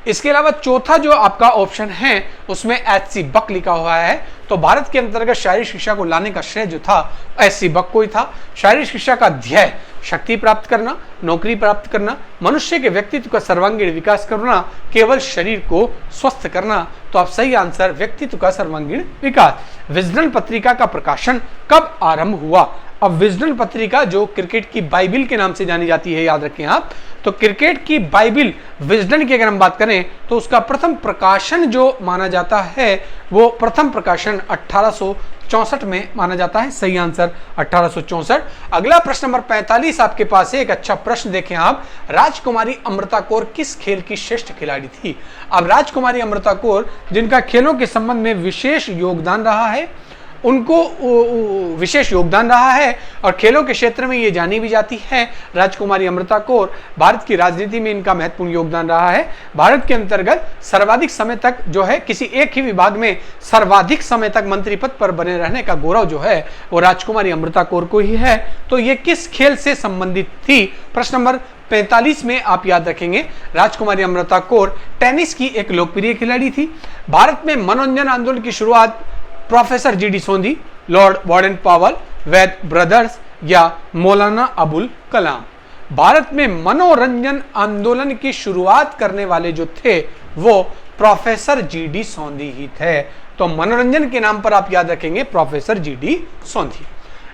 इसके अलावा चौथा जो आपका ऑप्शन है उसमें एच.सी. बक लिखा हुआ है, तो भारत के अंतर्गत शारीरिक शिक्षा को लाने का श्रेय जो था एच.सी. बक को ही था। शारीरिक शिक्षा का ध्येय शक्ति प्राप्त करना, नौकरी प्राप्त करना, मनुष्य के व्यक्तित्व का सर्वांगीण विकास करना, केवल शरीर को स्वस्थ करना। तो आप सही आंसर व्यक्तित्व का सर्वांगीण विकास। विजडन पत्रिका का प्रकाशन कब आरंभ हुआ। अब विजडन पत्रिका जो क्रिकेट की बाइबिल के नाम से जानी जाती है, याद रखें आप, तो क्रिकेट की बाइबिल विजडन की अगर हम बात करें तो उसका प्रथम प्रकाशन जो माना जाता है वो प्रथम प्रकाशन 1864 में माना जाता है। सही आंसर 1864। अगला प्रश्न नंबर 45 आपके पास है, एक अच्छा प्रश्न देखें आप, राजकुमारी अमृता कौर किस खेल की श्रेष्ठ खिलाड़ी थी। अब राजकुमारी अमृता कौर जिनका खेलों के संबंध में विशेष योगदान रहा है, उनको विशेष योगदान रहा है और खेलों के क्षेत्र में ये जानी भी जाती है राजकुमारी अमृता कौर। भारत की राजनीति में इनका महत्वपूर्ण योगदान रहा है। भारत के अंतर्गत सर्वाधिक समय तक जो है किसी एक ही विभाग में सर्वाधिक समय तक मंत्री पद पर बने रहने का गौरव जो है वो राजकुमारी अमृता कौर को ही है। तो ये किस खेल से संबंधित थी। प्रश्न नंबर 45 में आप याद रखेंगे राजकुमारी अमृता कौर टेनिस की एक लोकप्रिय खिलाड़ी थी। भारत में मनोरंजन आंदोलन की शुरुआत प्रोफेसर जी.डी. सोंधी, लॉर्ड वार्डन पावल, वैद ब्रदर्स या मौलाना अबुल कलाम। भारत में मनोरंजन आंदोलन की शुरुआत करने वाले जो थे वो प्रोफेसर जी.डी. सोंधी ही थे। तो मनोरंजन के नाम पर आप याद रखेंगे प्रोफेसर जी.डी. सोंधी।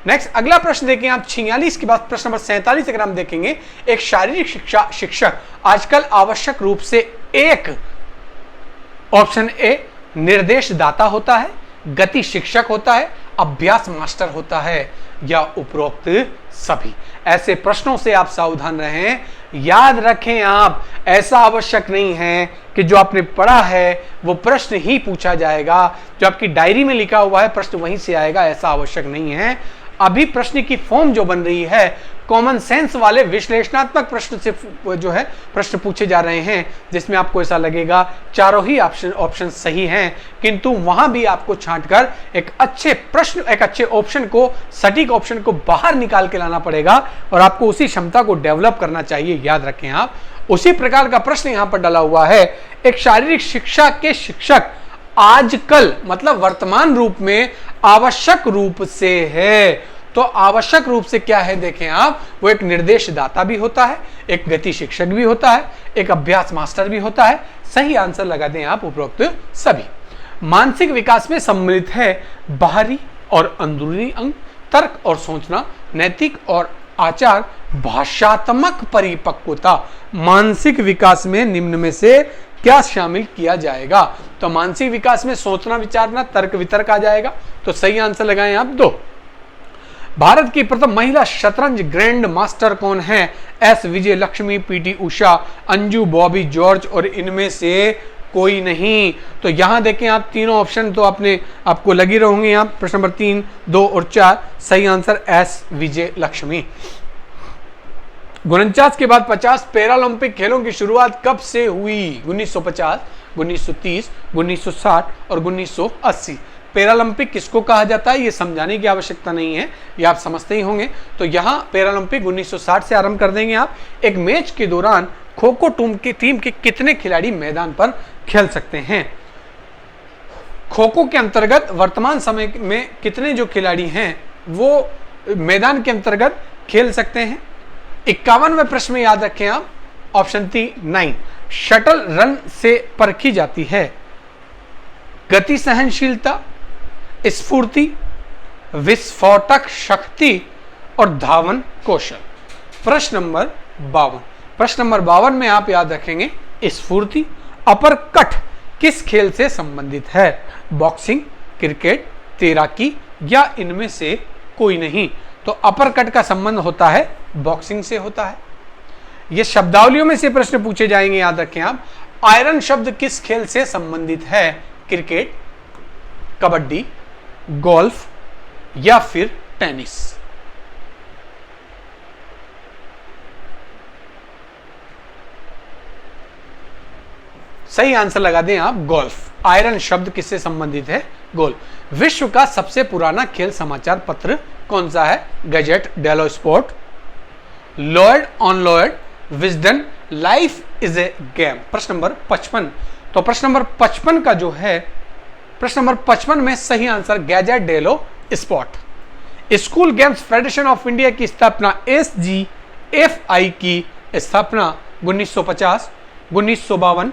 नेक्स्ट अगला प्रश्न देखें आप 46 के बाद प्रश्न नंबर 47 अगर हम देखेंगे, एक शारीरिक शिक्षा शिक्षक आजकल आवश्यक रूप से एक ऑप्शन ए निर्देशदाता होता है, गति शिक्षक होता है, अभ्यास मास्टर होता है, या उपरोक्त सभी? ऐसे प्रश्नों से आप सावधान रहें। याद रखें आप, ऐसा आवश्यक नहीं है कि जो आपने पढ़ा है वो प्रश्न ही पूछा जाएगा, जो आपकी डायरी में लिखा हुआ है प्रश्न वहीं से आएगा, ऐसा आवश्यक नहीं है। अभी प्रश्न की फॉर्म जो बन रही है, कॉमन सेंस वाले विश्लेषणात्मक प्रश्न से जो है प्रश्न पूछे जा रहे हैं, जिसमें आपको ऐसा लगेगा चारों ही ऑप्शन सही हैं, किंतु वहां भी आपको छांटकर एक अच्छे प्रश्न, एक अच्छे ऑप्शन को, सटीक ऑप्शन को बाहर निकाल के लाना पड़ेगा और आपको उसी क्षमता को डेवलप करना चाहिए। याद रखें आप, उसी प्रकार का प्रश्न यहां पर डाला हुआ है। एक शारीरिक शिक्षा के शिक्षक आजकल मतलब वर्तमान रूप में आवश्यक रूप से है, तो आवश्यक रूप से क्या है देखें आप, वो एक निर्देशदाता भी होता है, एक गति शिक्षक भी होता है, एक अभ्यास मास्टर भी होता है। सही आंसर लगा दें आप उपरोक्त सभी। मानसिक विकास में सम्मिलित है बाहरी और अंदरूनी अंग, तर्क और सोचना, नैतिक और आचार, भाषात्मक परिपक्वता। मानसिक विकास में निम्न में से क्या शामिल किया जाएगा? तो मानसिक विकास में सोचना, विचारना, तर्क वितर्क आ जाएगा, तो सही आंसर लगाएं आप 2। भारत की प्रथम महिला शतरंज ग्रैंड मास्टर कौन है? एस विजय लक्ष्मी, पीटी उषा, अंजू, बॉबी जॉर्ज और इनमें से कोई नहीं। तो यहां देखें आप, तीनों ऑप्शन तो आपको लगी रहेंगे यहाँ। प्रश्न नंबर 3, 2 और 4 सही आंसर एस विजय लक्ष्मी। 49 के बाद 50 पैरालंपिक खेलों की शुरुआत कब से हुई? 1950, 1930, 1960 और 1980। पैरालंपिक किसको कहा जाता है ये समझाने की आवश्यकता नहीं है, ये आप समझते ही होंगे। तो यहाँ पैरालंपिक 1960 से आरंभ कर देंगे आप। एक मैच के दौरान खो खो टीम के कितने खिलाड़ी मैदान पर खेल सकते हैं? खो खो के अंतर्गत वर्तमान समय में कितने जो खिलाड़ी हैं वो मैदान के अंतर्गत खेल सकते हैं? 51वें प्रश्न में याद रखें आप, ऑप्शन 9 शटल रन से परखी जाती है गति सहनशीलता, स्फूर्ति, विस्फोटक शक्ति और धावन कौशल। प्रश्न नंबर 52 में आप याद रखेंगे स्फूर्ति। अपर कट किस खेल से संबंधित है? बॉक्सिंग, क्रिकेट, तैराकी या इनमें से कोई नहीं? तो अपर कट का संबंध होता है बॉक्सिंग से होता है। ये शब्दावलियों में से प्रश्न पूछे जाएंगे, याद रखें आप। आयरन शब्द किस खेल से संबंधित है? क्रिकेट, कबड्डी, गोल्फ या फिर टेनिस? सही आंसर लगा दें आप गोल्फ। आयरन शब्द किससे संबंधित है? गोल्फ। विश्व का सबसे पुराना खेल समाचार पत्र कौन सा है? Gadget, Delo sport, Lloyd on Lloyd, Wisden, life is a game. प्रश्न नंबर 55। तो प्रश्न नंबर 55 का जो है, प्रश्न नंबर 55 में सही answer gadget, Delo sport. School games federation of India की स्थापना SGFI की स्थापना 1950, 1952,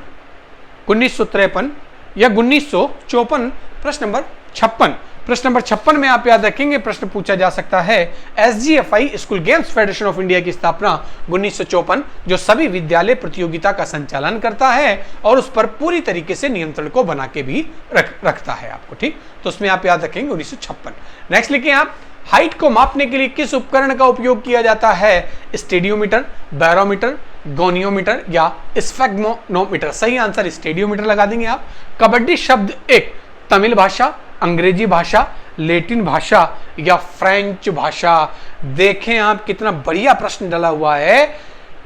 1953 या 1954? प्रश्न नंबर 56। प्रश्न नंबर 56 में आप याद रखेंगे, प्रश्न पूछा जा सकता है SGFI school games federation of India की स्थापना 1954, जो सभी विद्यालय प्रतियोगिता का संचालन करता है और उस पर पूरी तरीके से नियंत्रण को बना के भी रखता है आपको, ठीक। तो उसमें आप याद रखेंगे 1956। नेक्स्ट लिखिए आप, हाइट को मापने के लिए किस उपकरण का उपयोग किया जाता है? स्टेडियोमीटर, बैरोमीटर, गोनियोमीटर या स्फेग्मोनोमीटर? सही आंसर स्टेडियोमीटर लगा देंगे आप। कबड्डी शब्द एक तमिल भाषा, अंग्रेजी भाषा, लैटिन भाषा या फ्रेंच भाषा? देखें आप कितना बढ़िया प्रश्न डाला हुआ है।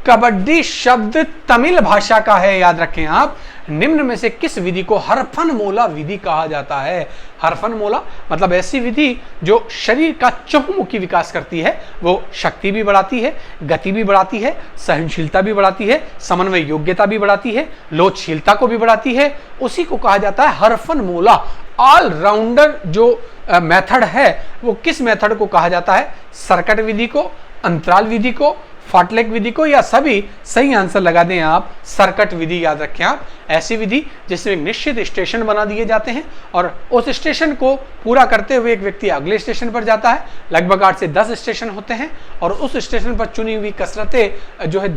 कबड्डी शब्द तमिल भाषा का है, याद रखें आप। निम्न में से किस विधि को हरफनमोला विधि कहा जाता है? हरफनमोला मतलब ऐसी विधि जो शरीर का चहुमुखी विकास करती है, वो शक्ति भी बढ़ाती है, गति भी बढ़ाती है, सहनशीलता भी बढ़ाती है, समन्वय योग्यता भी बढ़ाती है, लोचशीलता को भी बढ़ाती है, उसी को कहा जाता है हरफनमोला। ऑलराउंडर जो मेथड है वो किस मेथड को कहा जाता है? सर्किट विधि को, अंतराल विधि को, फाटलेक विधि को या सभी? सही आंसर लगा दें आप सर्किट विधि, याद रखें आप। ऐसी विधि जिसमें एक निश्चित स्टेशन बना दिए जाते हैं और उस स्टेशन को पूरा करते हुए एक व्यक्ति अगले स्टेशन पर जाता है। लगभग 8 से 10 स्टेशन होते हैं और उस स्टेशन पर चुनी हुई कसरतें जो है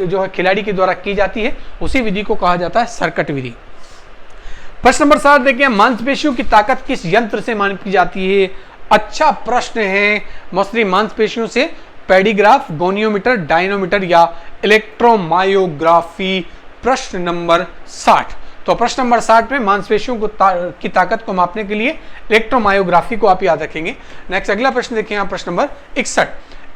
जो है खिलाड़ी के द्वारा की जाती है, उसी विधि को कहा जाता है सर्किट विधि। प्रश्न नंबर 7 देखिए, मांसपेशियों की ताकत किस यंत्र से मापी जाती है? अच्छा प्रश्न है। मसली मांसपेशियों से पेडिग्राफ, गोनियोमीटर, डायनोमीटर या इलेक्ट्रोमायोग्राफी। प्रश्न नंबर 60। तो प्रश्न नंबर 60 में मांसपेशियों को की ताकत को मापने के लिए इलेक्ट्रोमायोग्राफी को आप याद रखेंगे। नेक्स्ट अगला प्रश्न देखिए यहाँ, प्रश्न नंबर 61।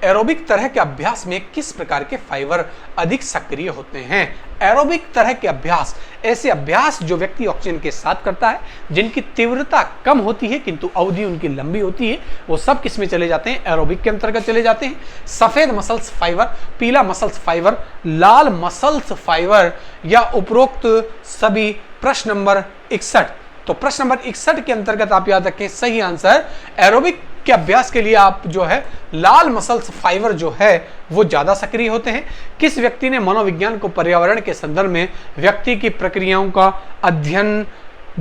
एरोबिक तरह के अभ्यास में किस प्रकार के फाइबर अधिक सक्रिय होते हैं? एरोबिक तरह के अभ्यास ऐसे अभ्यास जो व्यक्ति ऑक्सीजन के साथ करता है, जिनकी तीव्रता कम होती है किंतु अवधि उनकी लंबी होती है, वो सब किस में चले जाते हैं? एरोबिक के अंतर्गत चले जाते हैं। सफेद मसल्स फाइबर, पीला मसल्स फाइबर, लाल मसल्स फाइबर या उपरोक्त सभी। प्रश्न नंबर 61। तो प्रश्न नंबर 61 के अंतर्गत आप याद रखें, सही आंसर एरोबिक के अभ्यास के लिए आप जो है लाल मसल्स फाइबर जो है वो ज्यादा सक्रिय होते हैं। किस व्यक्ति ने मनोविज्ञान को पर्यावरण के संदर्भ में व्यक्ति की प्रक्रियाओं का अध्ययन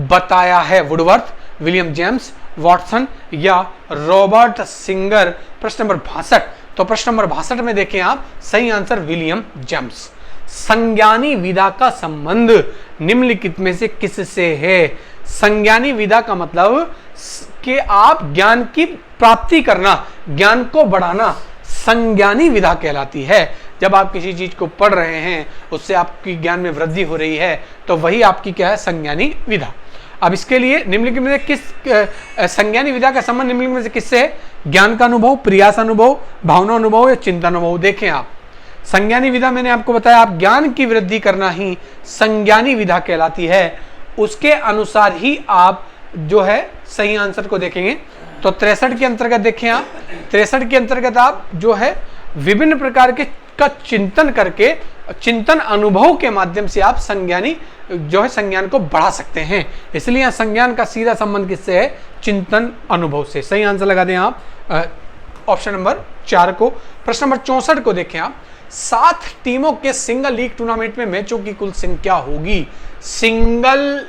बताया है? वुडवर्थ, विलियम जेम्स, वॉटसन या रॉबर्ट सिंगर। प्रश्न नंबर 62। तो प्रश्न नंबर 62 में देखें आप, सही आंसर विलियम जेम्स। संज्ञानी विधा का संबंध निम्नलिखित में से किससे है? संज्ञानी विधा का मतलब कि आप ज्ञान की प्राप्ति करना, ज्ञान को बढ़ाना, संज्ञानी विधा कहलाती है। जब आप किसी चीज को पढ़ रहे हैं, उससे आपकी ज्ञान में वृद्धि हो रही है, तो वही आपकी क्या है? संज्ञानी विधा। अब इसके लिए निम्नलिखित में से किस संज्ञानी विधा का संबंध निम्नलिखित में से किससे है? ज्ञान का अनुभव, प्रयास अनुभव, भावना अनुभव या चिंतन अनुभव। देखें आप, संज्ञानी विधा मैंने आपको बताया, आप ज्ञान की वृद्धि करना ही संज्ञानी विधा कहलाती है। उसके अनुसार ही आप जो है सही आंसर को देखेंगे। तो 63 के अंतर्गत देखें आप, 63 के अंतर्गत आप जो है विभिन्न प्रकार के का चिंतन करके, चिंतन अनुभव के माध्यम से आप संज्ञानी जो है संज्ञान को बढ़ा सकते हैं। इसलिए यहाँ संज्ञान का सीधा संबंध किससे है? चिंतन अनुभव से। सही आंसर लगा दें आप ऑप्शन नंबर 4 को। प्रश्न नंबर 64 को देखें आप, 7 टीमों के सिंगल लीग टूर्नामेंट में मैचों की कुल संख्या होगी। सिंगल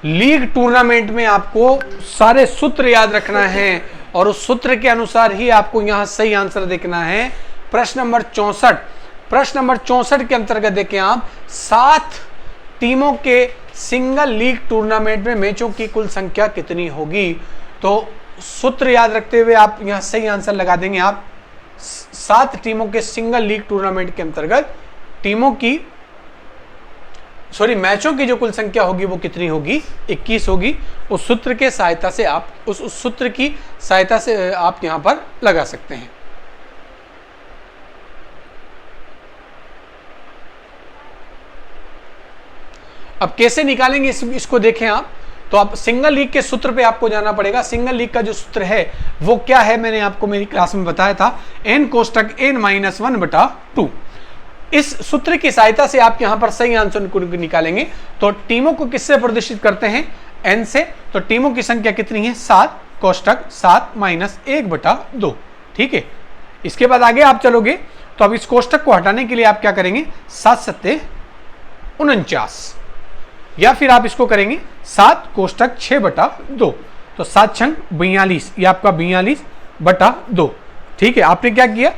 लीग टूर्नामेंट में आपको सारे सूत्र याद रखना है और उस सूत्र के अनुसार ही आपको यहां सही आंसर देखना है। प्रश्न नंबर 64। प्रश्न नंबर 64 के अंतर्गत देखें आप, 7 टीमों के सिंगल लीग टूर्नामेंट में मैचों की कुल संख्या कितनी होगी? तो सूत्र याद रखते हुए आप यहां सही आंसर लगा देंगे आप। 7 टीमों के सिंगल लीग टूर्नामेंट के अंतर्गत मैचों की जो कुल संख्या होगी वो कितनी होगी? 21 होगी। उस सूत्र के सहायता से आप उस सूत्र की सहायता से आप यहां पर लगा सकते हैं। अब कैसे निकालेंगे इसको देखें आप। तो आप सिंगल लीग के सूत्र पे आपको जाना पड़ेगा। सिंगल लीग का जो सूत्र है वो क्या है, मैंने आपको मेरी क्लास में बताया था, n कोष्टक n-1/2। इस सूत्र की सहायता से आप यहां पर सही आंसर को निकालेंगे। तो टीमों को किससे प्रदर्शित करते हैं? n से। तो टीमों की संख्या कितनी है? 7 कोष्टक 7 - 1/2। ठीक है। इसके बाद आगे आप चलोगे तो अब इस कोष्टक को हटाने के लिए आप क्या करेंगे? 7×7 = 49 या फिर आप इसको करेंगे 7 कोष्टक 6/2। तो 7 छंग 42, ये आपका 42/2। ठीक है। आपने क्या किया?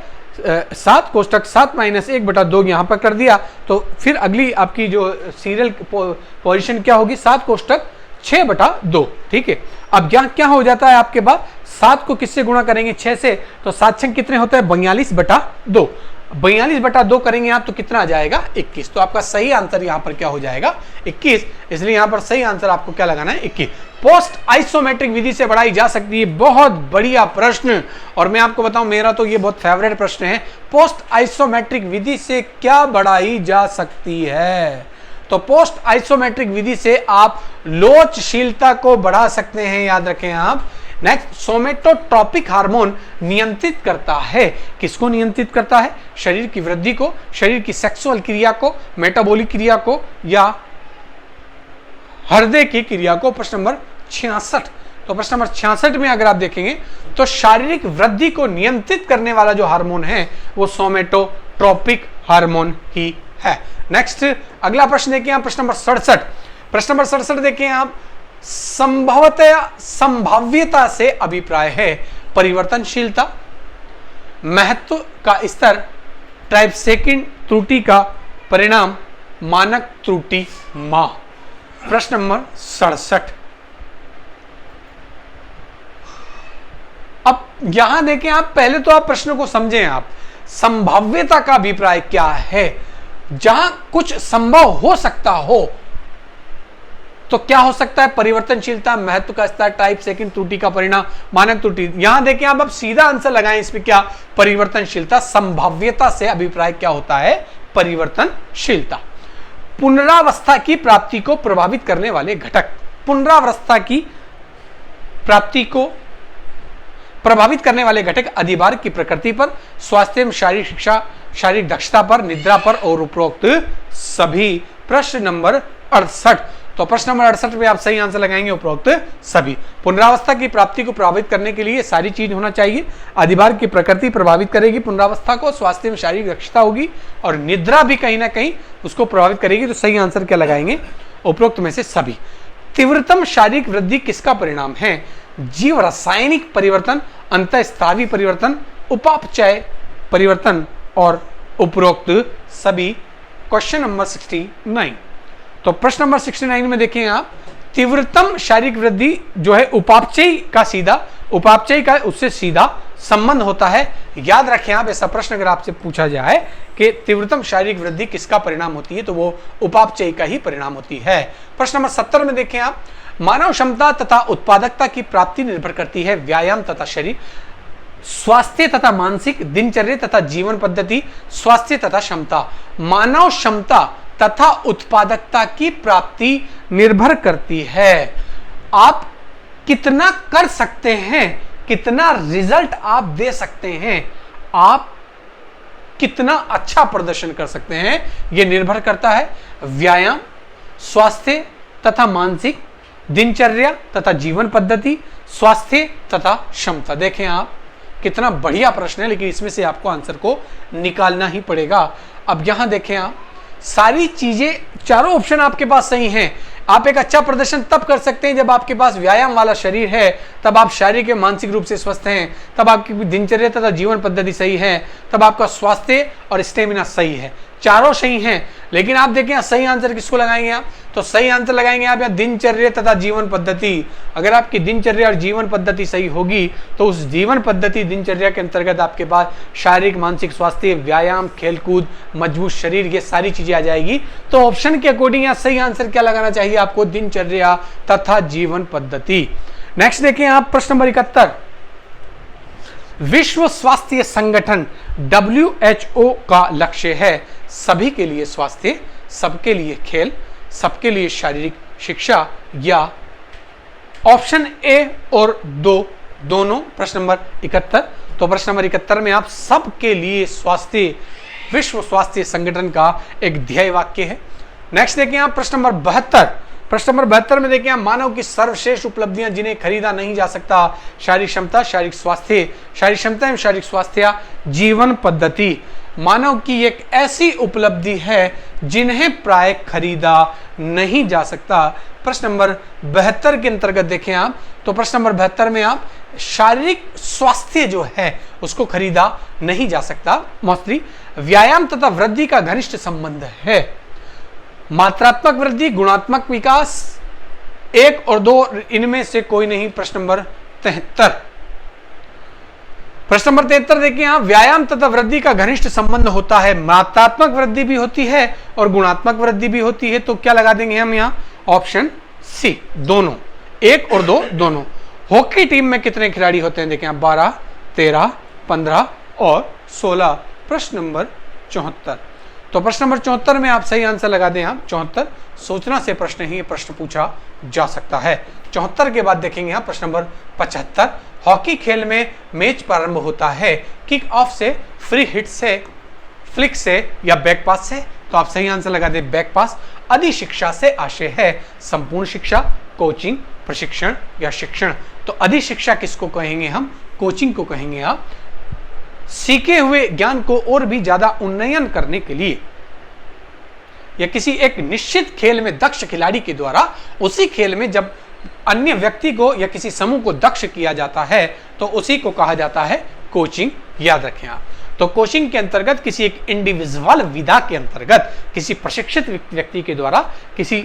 7 कोष्टक 7 - 1/2 यहां पर कर दिया। तो फिर अगली आपकी जो सीरियल पोजीशन क्या होगी? 7 कोष्टक 6/2। ठीक है। अब यहां क्या हो जाता है आपके पास? 7 को किससे गुणा करेंगे? 6 से। तो 7 छंग कितने होते हैं? 42/2। 42/2 करेंगे आप तो कितना आ जाएगा? 21। तो आपका सही आंसर यहां पर क्या हो जाएगा? 21। इसलिए यहां पर सही आंसर आपको क्या लगाना है? 21। पोस्ट आइसोमेट्रिक विधि से बढ़ाई जा सकती है। बहुत बढ़िया प्रश्न, और मैं आपको बताऊं मेरा तो ये बहुत फेवरेट प्रश्न है। पोस्ट आइसोमेट्रिक विधि से क्या बढ़ाई जा सकती है? तो पोस्ट आइसोमेट्रिक विधि से आप लोचशीलता को बढ़ा सकते हैं, याद रखें आप। नेक्स्ट, सोमेटोट्रोपिक हार्मोन नियंत्रित करता है। किसको नियंत्रित करता है? शरीर की वृद्धि को, शरीर की सेक्सुअल क्रिया को, मेटाबॉलिक क्रिया को या हृदय की क्रिया को। प्रश्न नंबर 66। तो प्रश्न नंबर 66 में अगर आप देखेंगे तो शारीरिक वृद्धि को नियंत्रित करने वाला जो हार्मोन है वो सोमेटोट्रोपिक हार्मोन ही है। नेक्स्ट अगला प्रश्न देखिए आप, प्रश्न नंबर 67। प्रश्न नंबर 67 देखिए आप, संभाव्यता से अभिप्राय है। परिवर्तनशीलता, महत्व का स्तर, ट्राइब्सेकिन त्रुटि का परिणाम, मानक त्रुटि माह। प्रश्न नंबर 67। अब यहां देखें आप, पहले तो आप प्रश्न को समझें। आप संभाव्यता का अभिप्राय क्या है? जहां कुछ संभव हो सकता हो तो क्या हो सकता है? परिवर्तनशीलता, महत्व का स्तर, टाइप, सेकंड, त्रुटि का परिणाम, मानक त्रुटि। यहां देखें आप, अब सीधा आंसर लगाएं इसमें। क्या? परिवर्तनशीलता। संभाव्यता से अभिप्राय क्या होता है? परिवर्तनशीलता। पुनरावस्था की प्राप्ति को प्रभावित करने वाले घटक। पुनरावस्था की प्राप्ति को प्रभावित करने वाले घटक अधिभार की प्रकृति पर, स्वास्थ्य एवं शारीरिक शिक्षा, शारीरिक दक्षता पर, निद्रा पर और उपरोक्त सभी। प्रश्न नंबर 68। तो प्रश्न नंबर 68 में आप सही आंसर लगाएंगे उपरोक्त सभी। पुनरावस्था की प्राप्ति को प्रभावित करने के लिए सारी चीज होना चाहिए। अधिभार की प्रकृति प्रभावित करेगी पुनरावस्था को, स्वास्थ्य में शारीरिक दक्षता होगी और निद्रा भी कहीं ना कहीं उसको प्रभावित करेगी। तो सही आंसर क्या लगाएंगे? उपरोक्त में से सभी। तीव्रतम शारीरिक वृद्धि किसका परिणाम है? जीव रासायनिक परिवर्तन, अंतःस्रावी परिवर्तन, उपापचय परिवर्तन और उपरोक्त सभी। Question number 69। तो प्रश्न नंबर 69 में देखें आप, तीव्रतम शारीरिक वृद्धि जो है उपापचय का सीधा, उपापचय का उससे सीधा संबंध होता है। याद रखें आप, ऐसा प्रश्न अगर आपसे पूछा जाए कि तीव्रतम शारीरिक वृद्धि किसका परिणाम होती है, तो वो उपापचय का ही परिणाम होती है। प्रश्न नंबर 70 में देखें आप, मानव क्षमता तथा उत्पादकता की प्राप्ति निर्भर करती है व्यायाम तथा शरीर, स्वास्थ्य तथा मानसिक, दिनचर्या तथा जीवन पद्धति, स्वास्थ्य तथा क्षमता। मानव क्षमता तथा उत्पादकता की प्राप्ति निर्भर करती है आप कितना कर सकते हैं, कितना रिजल्ट आप दे सकते हैं, आप कितना अच्छा प्रदर्शन कर सकते हैं, यह निर्भर करता है व्यायाम, स्वास्थ्य तथा मानसिक, दिनचर्या तथा जीवन पद्धति, स्वास्थ्य तथा क्षमता। देखें आप, कितना बढ़िया प्रश्न है, लेकिन इसमें से आपको आंसर को निकालना ही पड़ेगा। अब यहां देखें आप, सारी चीजें, चारों ऑप्शन आपके पास सही हैं। आप एक अच्छा प्रदर्शन तब कर सकते हैं जब आपके पास व्यायाम वाला शरीर है, तब आप शारीरिक एवं मानसिक रूप से स्वस्थ हैं, तब आपकी दिनचर्या तथा जीवन पद्धति सही है, तब आपका स्वास्थ्य और स्टेमिना सही है। चारों सही हैं, लेकिन आप देखें सही आंसर किसको लगाएंगे आप? तो सही आंसर लगाएंगे आप या दिनचर्या तथा जीवन पद्धति। अगर आपकी दिनचर्या और जीवन पद्धति सही होगी तो उस जीवन पद्धति दिनचर्या के अंतर्गत आपके पास शारीरिक, मानसिक स्वास्थ्य, व्यायाम, खेलकूद, मजबूत शरीर, ये सारी चीजें आ जाएगी। तो ऑप्शन के अकॉर्डिंग यहाँ सही आंसर क्या लगाना चाहिए आपको? दिनचर्या तथा जीवन पद्धति। नेक्स्ट देखें आप, प्रश्न नंबर 71। विश्व स्वास्थ्य संगठन WHO का लक्ष्य है सभी के लिए स्वास्थ्य, सबके लिए खेल, सबके लिए शारीरिक शिक्षा, या ऑप्शन ए और दो दोनों। प्रश्न नंबर 71। तो प्रश्न नंबर 71 में आप सबके लिए स्वास्थ्य विश्व स्वास्थ्य संगठन का एक ध्येय वाक्य है। नेक्स्ट देखें आप, प्रश्न नंबर 72। प्रश्न नंबर 72 में देखें आप, मानव की सर्वश्रेष्ठ उपलब्धियां जिन्हें खरीदा नहीं जा सकता, शारीरिक क्षमता, शारीरिक स्वास्थ्य, शारीरिक क्षमता एवं शारीरिक स्वास्थ्य, जीवन पद्धति। मानव की एक ऐसी उपलब्धि है जिन्हें प्राय खरीदा नहीं जा सकता। प्रश्न नंबर 72 के अंतर्गत देखें आप, तो प्रश्न नंबर 72 में आप शारीरिक स्वास्थ्य जो है उसको खरीदा नहीं जा सकता। मोस्टली व्यायाम तथा वृद्धि का घनिष्ठ संबंध है। मात्रात्मक वृद्धि, गुणात्मक विकास, 1 और 2 इनमें से कोई नहीं। प्रश्न नंबर 73। प्रश्न नंबर 73 देखिए यहां, व्यायाम तथा वृद्धि का घनिष्ठ संबंध होता है। मात्रात्मक वृद्धि भी होती है और गुणात्मक वृद्धि भी होती है। तो क्या लगा देंगे हम यहां? ऑप्शन सी, दोनों, 1 और 2 दोनों। हॉकी टीम में कितने खिलाड़ी होते हैं? देखें आप, 12, 13, 15 और 16। प्रश्न नंबर 74। तो प्रश्न नंबर 74 में आप सही आंसर लगा दें आप 74। सोचना से प्रश्न ही प्रश्न पूछा जा सकता है। 74 के बाद देखेंगे आप प्रश्न नंबर 75। हॉकी खेल में मैच प्रारंभ होता है किक ऑफ से, फ्री हिट से, फ्लिक से या बैक पास से। तो आप सही आंसर लगा दें बैक पास। अधिशिक्षा से आशय है संपूर्ण शिक्षा, कोचिंग, प्रशिक्षण या शिक्षण। तो अधिशिक्षा किसको कहेंगे हम? कोचिंग को कहेंगे आप। सीखे हुए ज्ञान को और भी ज्यादा उन्नयन करने के लिए या किसी एक निश्चित खेल में दक्ष खिलाड़ी के द्वारा उसी खेल में जब अन्य व्यक्ति को या किसी समूह को दक्ष किया जाता है तो उसी को कहा जाता है कोचिंग। याद रखें आप। तो कोचिंग के अंतर्गत किसी एक इंडिविजुअल विधा के अंतर्गत किसी प्रशिक्षित व्यक्ति के द्वारा किसी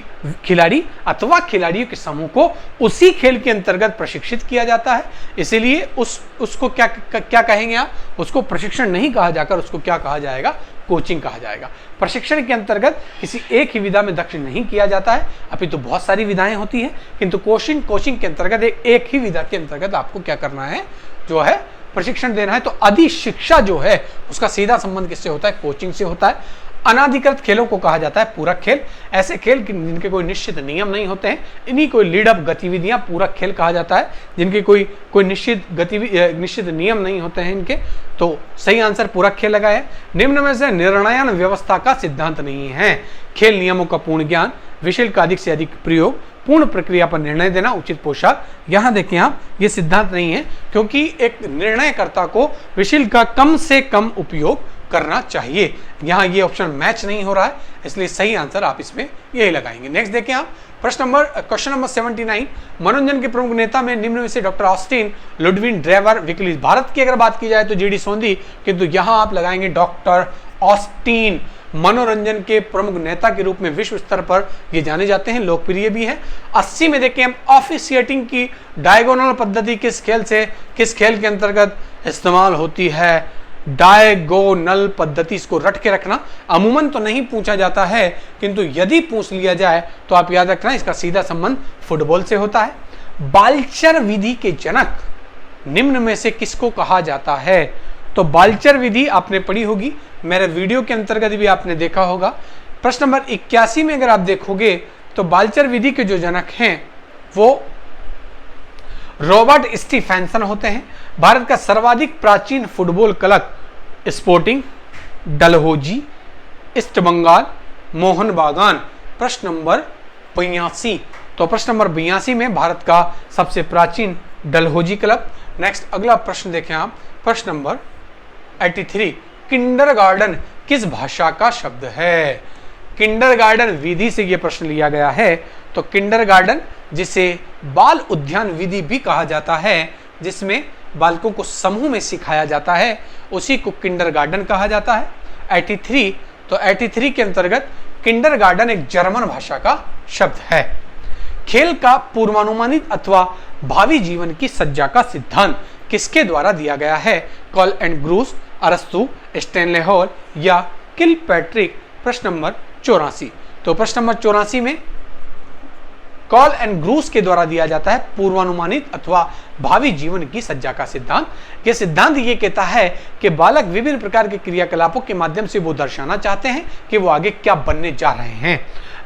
खिलाड़ी अथवा खिलाड़ियों के समूह को उसी खेल के अंतर्गत प्रशिक्षित किया जाता है। इसीलिए उसको क्या कहेंगे आप? उसको प्रशिक्षण नहीं कहा जाकर उसको क्या कहा जाएगा? कोचिंग कहा जाएगा। प्रशिक्षण के अंतर्गत किसी एक ही विधा में दक्ष नहीं किया जाता है, अभी तो बहुत सारी विधाएं होती हैं, किंतु कोचिंग के अंतर्गत एक ही विधा के अंतर्गत आपको क्या करना है, जो है प्रशिक्षण देना है। तो अधि शिक्षा जो है उसका सीधा संबंध किससे होता है? कोचिंग से होता है। अनाधिकृत खेलों को कहा जाता है पूरक खेल। ऐसे खेल जिनके कोई निश्चित नियम नहीं होते हैं, इन्हीं कोई लीड अप गतिविधियां पूरक खेल कहा जाता है, जिनके कोई निश्चित नियम नहीं होते हैं इनके। तो सही आंसर पूरक खेल लगा है। निम्न में से निर्णयन व्यवस्था का सिद्धांत नहीं है। खेल नियमों का पूर्ण ज्ञान, विषय का अधिक से अधिक प्रयोग, पूर्ण प्रक्रिया पर निर्णय देना, उचित पोशाक। यहां देखिए आप, ये सिद्धांत नहीं है, क्योंकि एक निर्णयकर्ता को विषय का कम से कम उपयोग करना चाहिए। यहां ये ऑप्शन मैच नहीं हो रहा है, इसलिए सही आंसर आप इसमें यही लगाएंगे। नेक्स्ट देखें आप, क्वेश्चन नंबर 79। मनोरंजन के प्रमुख नेता में निम्न में से doctor Austin, Ludwin Drever, विकलिस। Bharat की अगर बात की जाए तो जीडी सोंधी, किंतु यहां आप लगाएंगे डॉक्टर ऑस्टिन। मनोरंजन के प्रमुख नेता के रूप में विश्व स्तर पर ये जाने जाते हैं, लोकप्रिय भी है। 80 में देखें हम, ऑफिशिएटिंग की डायगोनल पद्धति किस खेल के अंतर्गत इस्तेमाल होती है? डायगोनल पद्धति, इसको रट के रखना। अमूमन तो नहीं पूछा जाता है, किंतु यदि पूछ लिया जाए तो आप याद रखना इसका सीधा संबंध फुटबॉल से होता है। बाल्चर विधि के जनक निम्न में से किसको कहा जाता है? तो बाल्चर विधि आपने पढ़ी होगी, मेरे वीडियो के अंतर्गत भी आपने देखा होगा। प्रश्न नंबर 81 में अगर आप देखोगे तो बाल्चर विधि के जो जनक हैं वो रॉबर्ट स्टीफेंसन होते हैं। भारत का सर्वाधिक प्राचीन football club sporting Dalhousie, East Bengal, Mohun Bagan. प्रश्न नंबर 82। तो प्रश्न नंबर 82 में भारत का सबसे प्राचीन डलहौजी क्लब। नेक्स्ट अगला प्रश्न देखें आप, प्रश्न नंबर 83। किंडरगार्टन किस भाषा का शब्द है? किंडरगार्टन विधि से यह प्रश्न लिया गया है। तो किंडरगार्टन, जिसे बाल उद्यान विधि भी कहा जाता है, जिसमें बालकों को समूह में सिखाया जाता है, उसी को किंडरगार्टन कहा जाता है। 83। तो 83 के अंतर्गत किंडरगार्टन एक जर्मन भाषा का शब्द है। खेल का पूर्वानुमानित अथवा भावी जीवन की सज्जा का सिद्धांत किसके द्वारा दिया गया है? कॉल एंड ग्रूस, अरस्तु, स्टैनले हॉल या किलपैट्रिक। प्रश्न नंबर 84। तो प्रश्न नंबर 84 में कॉल एंड ग्रूस के द्वारा दिया जाता है पूर्वानुमानित अथवा भावी जीवन की सज्जा का सिद्धांत। यह सिद्धांत ये कहता है कि बालक विभिन्न प्रकार के क्रियाकलापों के माध्यम से वो दर्शाना चाहते हैं कि वो आगे क्या बनने जा रहे हैं।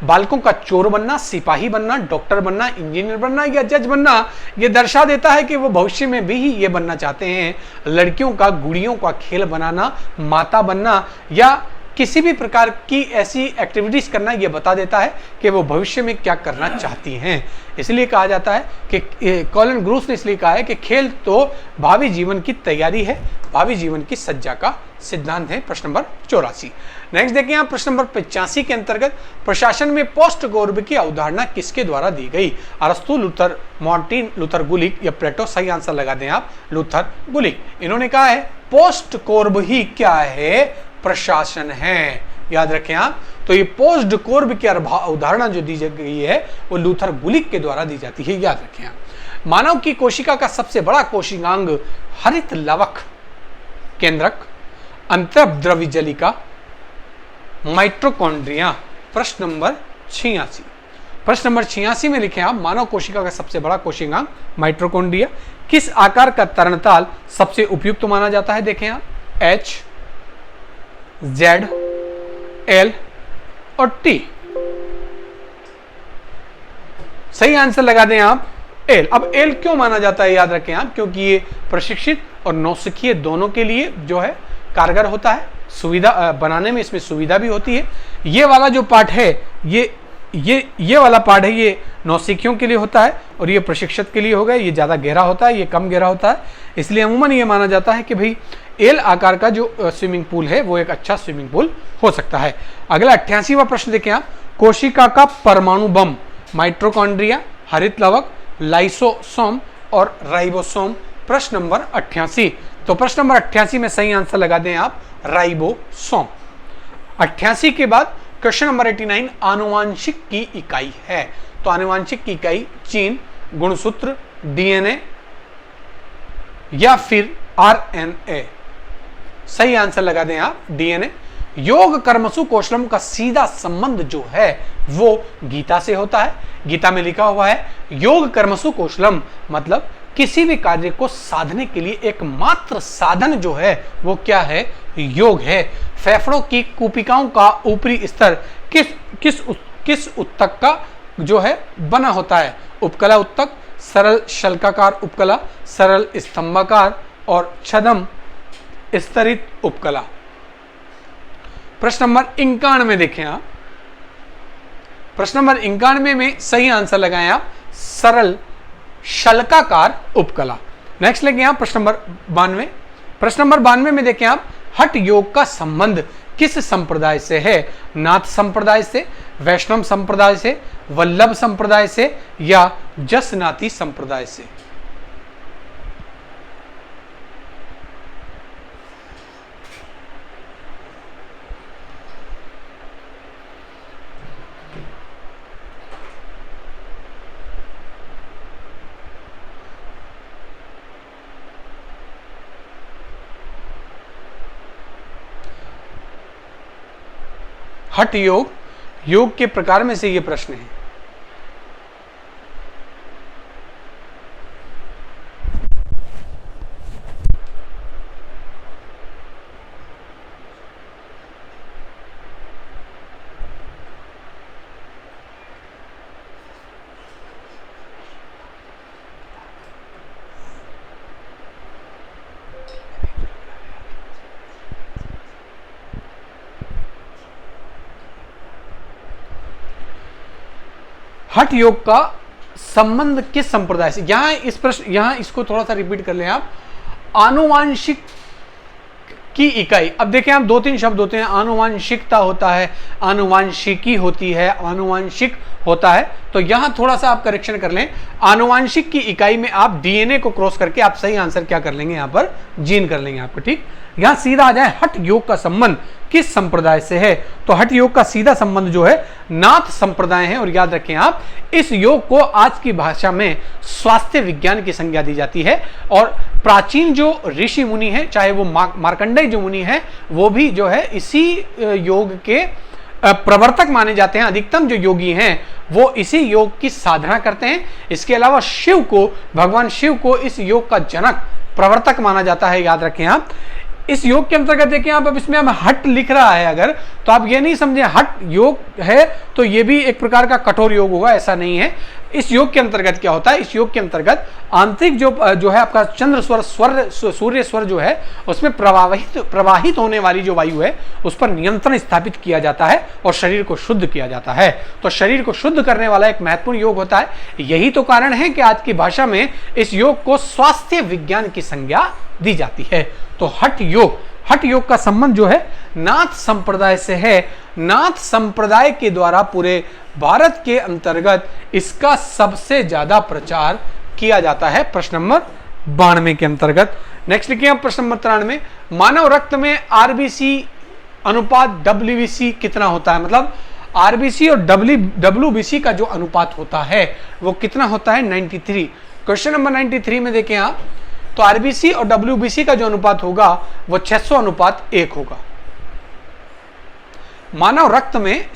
बालकों का चोर बनना, सिपाही बनना, डॉक्टर बनना, इंजीनियर बनना या जज बनना, ये दर्शा देता है कि वो भविष्य में भी ये बनना चाहते हैं। लड़कियों का गुड़ियों का खेल बनाना, माता बनना या किसी भी प्रकार की ऐसी एक्टिविटीज करना, यह बता देता है कि वो भविष्य में क्या करना चाहती हैं। इसलिए कहा जाता है कि कॉलन ग्रूस ने इसलिए कहा है कि खेल तो भावी जीवन की तैयारी है, भावी जीवन की सज्जा का सिद्धांत है। प्रश्न नंबर 84। नेक्स्ट देखिए यहाँ प्रश्न नंबर 85 के अंतर्गत प्रशासन में पोस्ट गौरव की अवधारणा किसके द्वारा दी गई? अरस्तु, लूथर, मार्टिन लूथर गुलिक या प्लेटो। सही आंसर लगा दें आप, लूथर गुलिक। इन्होंने कहा है पोस्ट गौरव ही क्या है? प्रशासन है। याद रखें आप। तो ये पोस्ट कोर्ब की अवधारणा जो दी गई है वो लूथर गुलिक के द्वारा दी जाती है। याद रखें आप। मानव की कोशिका का सबसे बड़ा कोशिकांग हरित लवक केंद्रक, अंतर्द्रव्य जलिका, माइटोकॉन्ड्रिया। प्रश्न नंबर 86। प्रश्न नंबर 86 में लिखें आप, मानव कोशिका का सबसे बड़ा कोशिकांग माइटोकॉन्ड्रिया। किस आकार का तरणताल सबसे उपयुक्त माना जाता है? देखें आप, H, Z, L और T। सही आंसर लगा दें आप, L। अब L क्यों माना जाता है? याद रखें आप, क्योंकि ये प्रशिक्षित और नौसिखिए दोनों के लिए जो है कारगर होता है। सुविधा बनाने में इसमें सुविधा भी होती है। ये वाला जो पार्ट है ये वाला पार्ट है, ये नौसिखियों के लिए होता है और ये प्रशिक्षित के लिए होगा। ये ज़्यादा गहरा होता है, ये कम गहरा होता है। इसलिए अमूमन ये माना जाता है कि भाई एल आकार का जो स्विमिंग पूल है वो एक अच्छा स्विमिंग पूल हो सकता है। अगला 88वां प्रश्न देखें आप, कोशिका का परमाणु बम माइटोकॉन्ड्रिया, हरित लवक, लाइसोसोम और राइबोसोम। प्रश्न नंबर 88। तो प्रश्न नंबर 88 में सही आंसर लगा दें आप राइबोसोम। 88 के बाद क्वेश्चन नंबर 89 आनुवांशिक की इकाई है। तो आनुवांशिक की इकाई जीन, गुणसूत्र, डीएनए या फिर आरएनए। सही आंसर लगा दें आप डीएनए। योग कर्मसु कौशलम का सीधा संबंध जो है वो गीता से होता है। गीता में लिखा हुआ है योग कर्मसु कौशलम, मतलब किसी भी कार्य को साधने के लिए एकमात्र साधन जो है वो क्या है? योग है। फेफड़ों की कूपिकाओं का ऊपरी स्तर किस उत्तक का जो है बना होता है? उपकला उत्तक, सरल शल्काकार उपकला, सरल स्तंभाकार और छद्म स्तरित उपकला। प्रश्न नंबर 91 देखें आप। प्रश्न नंबर 91 में सही आंसर लगाएं आप सरल शल्काकार उपकला। नेक्स्ट लेंगे आप प्रश्न नंबर 92। प्रश्न नंबर 92 में देखें आप हठ योग का संबंध किस संप्रदाय से है? नाथ संप्रदाय से, वैष्णव संप्रदाय से, वल्लभ संप्रदाय से या जसनाती संप्रदाय से? हठ योग, योग के प्रकार में से ये प्रश्न है। हठ योग का संबंध किस संप्रदाय से? यहां इसको थोड़ा सा रिपीट कर लें आप। आनुवांशिक की इकाई, अब देखें आप 2-3 शब्द होते हैं। आनुवांशिकता होता है, आनुवांशिकी होती है, आनुवांशिक होता है। तो यहां थोड़ा सा आप करेक्शन कर लें। आनुवांशिक की इकाई में आप डीएनए को क्रॉस करके आप सही आंसर क्या कर लेंगे? यहां पर जीन कर लेंगे आपको। ठीक, यहां सीधा आ जाए हठ योग का संबंध किस संप्रदाय से है? तो हठ योग का सीधा संबंध जो है नाथ संप्रदाय है। और याद रखें आप, इस योग को आज की भाषा में स्वास्थ्य विज्ञान की संज्ञा दी जाती है। और प्राचीन जो ऋषि मुनि है, चाहे वो मार्कंडेय जो मुनि है, वो भी जो है इसी योग के प्रवर्तक माने जाते हैं। अधिकतम जो योगी हैं वो इसी योग की साधना करते हैं। इसके अलावा शिव को, भगवान शिव को इस योग का जनक, प्रवर्तक माना जाता है। याद रखें आप, इस योग के अंतर्गत देखें आप, अब इसमें हम हठ लिख रहा है अगर, तो आप ये नहीं समझे हठ योग है तो ये भी एक प्रकार का कठोर योग होगा, ऐसा नहीं है। इस योग के अंतर्गत क्या होता है? इस योग के अंतर्गत आंतरिक जो है आपका चंद्र स्वर, सूर्य स्वर जो है, उसमें प्रवाहित होने वाली जो वायु है उस पर नियंत्रण स्थापित किया जाता है और शरीर को शुद्ध किया जाता है। तो शरीर को शुद्ध करने वाला एक महत्वपूर्ण योग होता है। यही तो कारण है कि आज की भाषा में इस योग को स्वास्थ्य विज्ञान की संज्ञा दी जाती है। तो हठ योग का संबंध जो है नाथ संप्रदाय से है। नाथ संप्रदाय के द्वारा पूरे भारत के अंतर्गत इसका सबसे ज्यादा प्रचार किया जाता है। प्रश्न नंबर 92 के अंतर्गत। नेक्स्ट लिखिए आप प्रश्न नंबर 93। मानव रक्त में आरबीसी अनुपात डब्ल्यूबीसी कितना होता है? मतलब आरबीसी और डब्ल्यूबीसी का जो अनुपात होता है वो कितना होता है? 93। क्वेश्चन नंबर 93 में देखें आप, तो आरबीसी और डब्ल्यूबीसी का जो अनुपात होगा वो 600:1 होगा। मानव रक्त में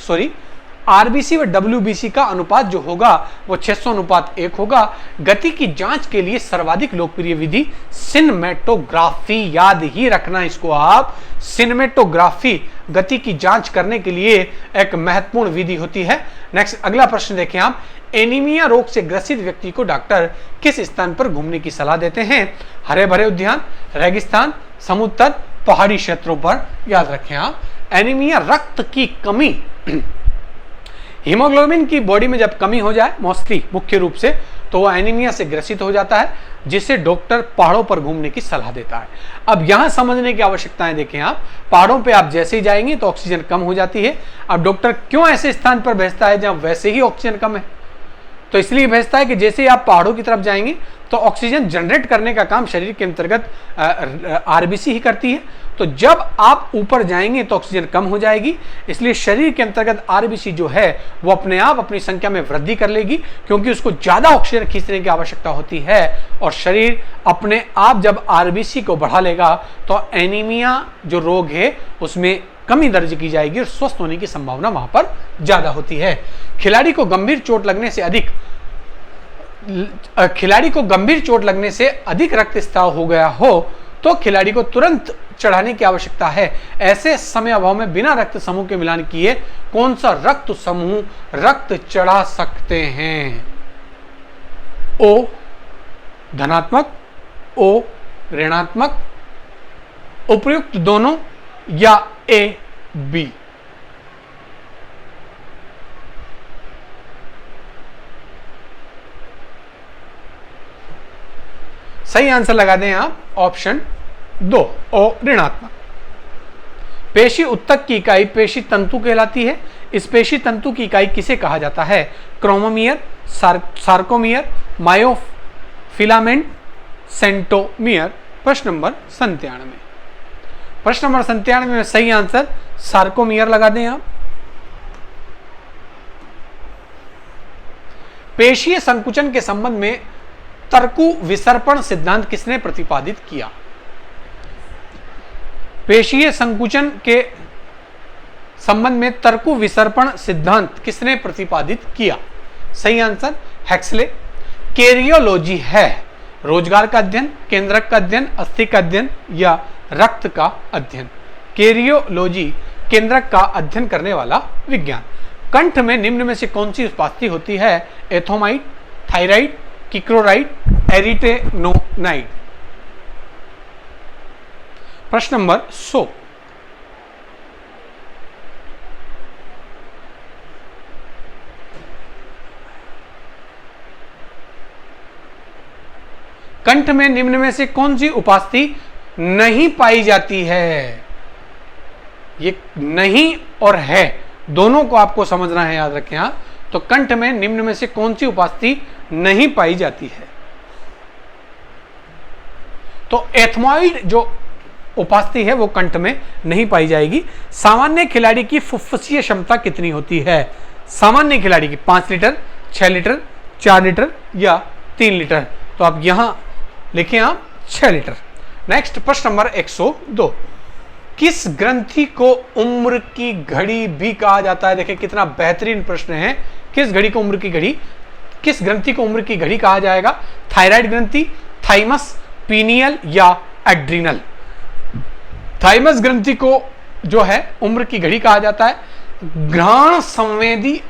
आरबीसी व डब्ल्यूबीसी का अनुपात जो होगा वो 600:1 होगा। गति की जांच के लिए सर्वाधिक लोकप्रिय विधि सिनेमेटोग्राफी, याद ही रखना इसको आप। सिनेमेटोग्राफी गति की जांच करने के लिए एक महत्वपूर्ण विधि होती है। नेक्स्ट अगला प्रश्न देखें आप। एनीमिया रोग से ग्रसित व्यक्ति को डॉक्टर किस स्थान पर घूमने की सलाह देते हैं? हरे भरे उद्यान, रेगिस्तान, समुद्र तट, पहाड़ी क्षेत्रों पर। याद रखें आप, एनीमिया रक्त की कमी, हीमोग्लोबिन की बॉडी में जब कमी हो जाए मोस्टली मुख्य रूप से, तो वो एनीमिया से ग्रसित हो जाता है, जिससे डॉक्टर पहाड़ों पर घूमने की सलाह देता है। अब यहां समझने की आवश्यकताएं देखें आप। पहाड़ों पे आप जैसे ही जाएंगे तो ऑक्सीजन कम हो जाती है। अब डॉक्टर क्यों ऐसे स्थान पर भेजता है जहां वैसे ही ऑक्सीजन कम है? तो इसलिए भेजता है कि जैसे ही आप पहाड़ों की तरफ जाएंगे तो ऑक्सीजन जनरेट करने का काम शरीर के अंतर्गत आरबीसी ही करती है। तो जब आप ऊपर जाएंगे तो ऑक्सीजन कम हो जाएगी, इसलिए शरीर के अंतर्गत आरबीसी जो है वो अपने आप अपनी संख्या में वृद्धि कर लेगी, क्योंकि उसको ज्यादा ऑक्सीजन खींचने की आवश्यकता होती है। और शरीर अपने आप जब आरबीसी को बढ़ा लेगा तो एनीमिया जो रोग है उसमें कमी दर्ज की जाएगी और स्वस्थ होने की संभावना वहां पर ज्यादा होती है। खिलाड़ी को गंभीर चोट लगने से अधिक रक्तस्राव हो गया हो तो खिलाड़ी को तुरंत चढ़ाने की आवश्यकता है। ऐसे समय अभाव में बिना रक्त समूह के मिलान किए कौन सा रक्त समूह रक्त चढ़ा सकते हैं? ओ धनात्मक, ओ ऋणात्मक, उपयुक्त दोनों या ए बी? सही आंसर लगा दें आप ऑप्शन 2 ओ ऋणात्मक। पेशी उत्तक की इकाई पेशी तंतु कहलाती है। इस पेशी तंतु की इकाई किसे कहा जाता है? Chromomere, sarcomere, myofilament, centromere. प्रश्न नंबर 97। प्रश्न नंबर 97 में सही आंसर सार्कोमियर लगा दें आप। पेशीय संकुचन के संबंध में तर्कु विसर्पण सिद्धांत किसने प्रतिपादित किया? पेशीय संकुचन के संबंध में तर्कु विसर्पण सिद्धांत किसने प्रतिपादित किया? सही आंसर हेक्सले। कैरियोलॉजी है रोजगार का अध्ययन, केंद्रक का अध्ययन, अस्थि का अध्ययन या रक्त का अध्ययन। कैरियोलॉजी केंद्रक का अध्ययन करने वाला विज्ञान। कंठ में निम्न में से कौन सी उपास्थि होती है? एथोमाइट, थायराइड, किक्रोराइड, एरिटेनोनाइड। प्रश्न नंबर 100। कंठ में निम्न में से कौन सी उपास्थि नहीं पाई जाती है? ये नहीं और है दोनों को आपको समझना है, याद रखें। यहां तो कंठ में निम्न में से कौन सी उपास्थि नहीं पाई जाती है? तो एथमॉइड जो उपास्थि है वो कंठ में नहीं पाई जाएगी। सामान्य खिलाड़ी की फुफ्फुसीय क्षमता कितनी होती है? सामान्य खिलाड़ी की 5 लीटर, 6 लीटर, 4 लीटर या 3 लीटर। तो आप यहां लिखें आप 6 लीटर। नेक्स्ट प्रश्न नंबर 102। किस ग्रंथि को उम्र की घड़ी भी कहा जाता है? देखिए कितना बेहतरीन प्रश्न है। किस ग्रंथि को उम्र की घड़ी कहा जाएगा? थायराइड ग्रंथि, थाइमस, पीनियल या एड्रिनल? थाइमस ग्रंथि को जो है उम्र की घड़ी कहा जाता है। घ्राण संवेदी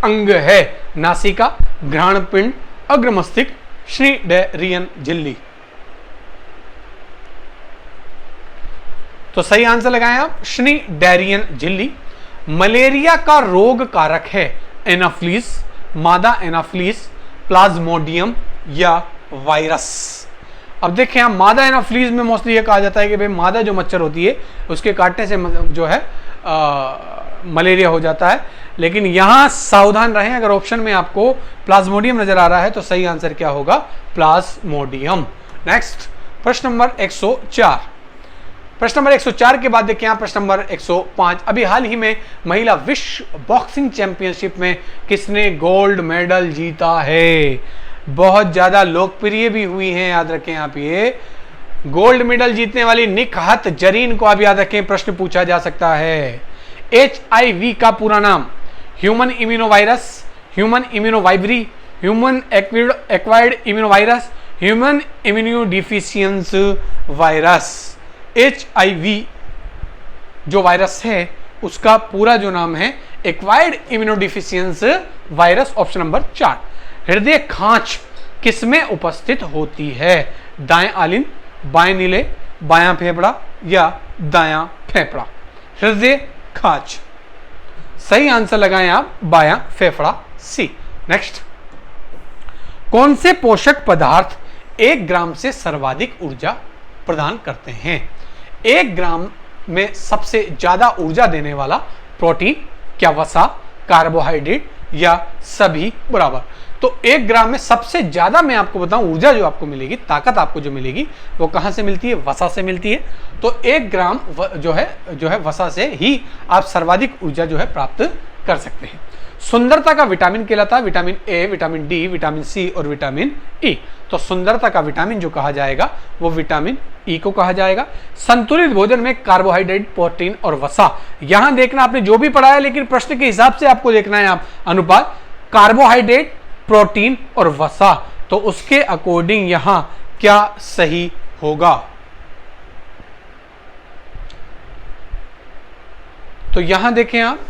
अंग है नासिका, घ्राण पिंड, अग्रमस्तिष्क, श्नीडेरियन झिल्ली। तो सही आंसर लगाएं आप श्नीडेरियन झिल्ली। मलेरिया का रोग कारक है एनाफ्लीज, मादा एनाफ्लीज, प्लाज्मोडियम या वायरस? अब देखें आप मादा एनाफ्लीज में मोस्टली ये कहा जाता है कि भाई मादा जो मच्छर होती है उसके काटने से जो है मलेरिया हो जाता है, लेकिन यहां सावधान रहें। अगर ऑप्शन में आपको प्लाज्मोडियम नजर आ रहा है तो सही आंसर क्या होगा? प्लाज्मोडियम। नेक्स्ट प्रश्न नंबर 104। प्रश्न नंबर 104 के बाद देखिए प्रश्न नंबर 105। अभी हाल ही में महिला विश्व बॉक्सिंग चैंपियनशिप में किसने गोल्ड मेडल जीता है? बहुत ज्यादा लोकप्रिय भी हुई हैं, याद रखें आप। ये गोल्ड मेडल जीतने वाली निकहत जरीन को आप याद रखें, प्रश्न पूछा जा सकता है। HIV का पूरा नाम? ह्यूमन इम्यूनोवायरस, ह्यूमन इम्यूनोवाइब्री, human acquired immunovirus, human immunodeficiency virus. HIV जो वायरस है उसका पूरा जो नाम है acquired immunodeficiency virus. Option number 4। हृदय खांच किसमें उपस्थित होती है? दाएं आलिंद, बाएं नीले, बायां फेफड़ा या दायां फेफड़ा? हृदय खांच। सही आंसर लगाएं आप बायां फेफड़ा, सी। नेक्स्ट, कौन से पोषक पदार्थ 1 ग्राम से सर्वाधिक ऊर्जा प्रदान करते हैं? 1 ग्राम में सबसे ज्यादा ऊर्जा देने वाला प्रोटीन, क्या वसा, कार्बोहाइड्रेट या सभी बराबर? तो 1 ग्राम में सबसे ज्यादा मैं आपको बताऊं ऊर्जा जो आपको मिलेगी, ताकत आपको जो मिलेगी वो कहां से मिलती है? वसा से मिलती है। तो 1 ग्राम जो है वसा से ही आप सर्वाधिक ऊर्जा जो है प्राप्त कर सकते हैं। सुंदरता का विटामिन कहलाता है vitamin A, vitamin D, vitamin C और विटामिन ई। तो सुंदरता का विटामिन जो कहा जाएगा वो विटामिन ई को कहा जाएगा। संतुलित भोजन में कार्बोहाइड्रेट, प्रोटीन और वसा, यहां देखना आपने जो भी पढ़ा है, लेकिन प्रश्न के हिसाब से आपको देखना है आप अनुपात कार्बोहाइड्रेट, प्रोटीन और वसा, तो उसके अकॉर्डिंग यहां क्या सही होगा? तो यहां देखें आप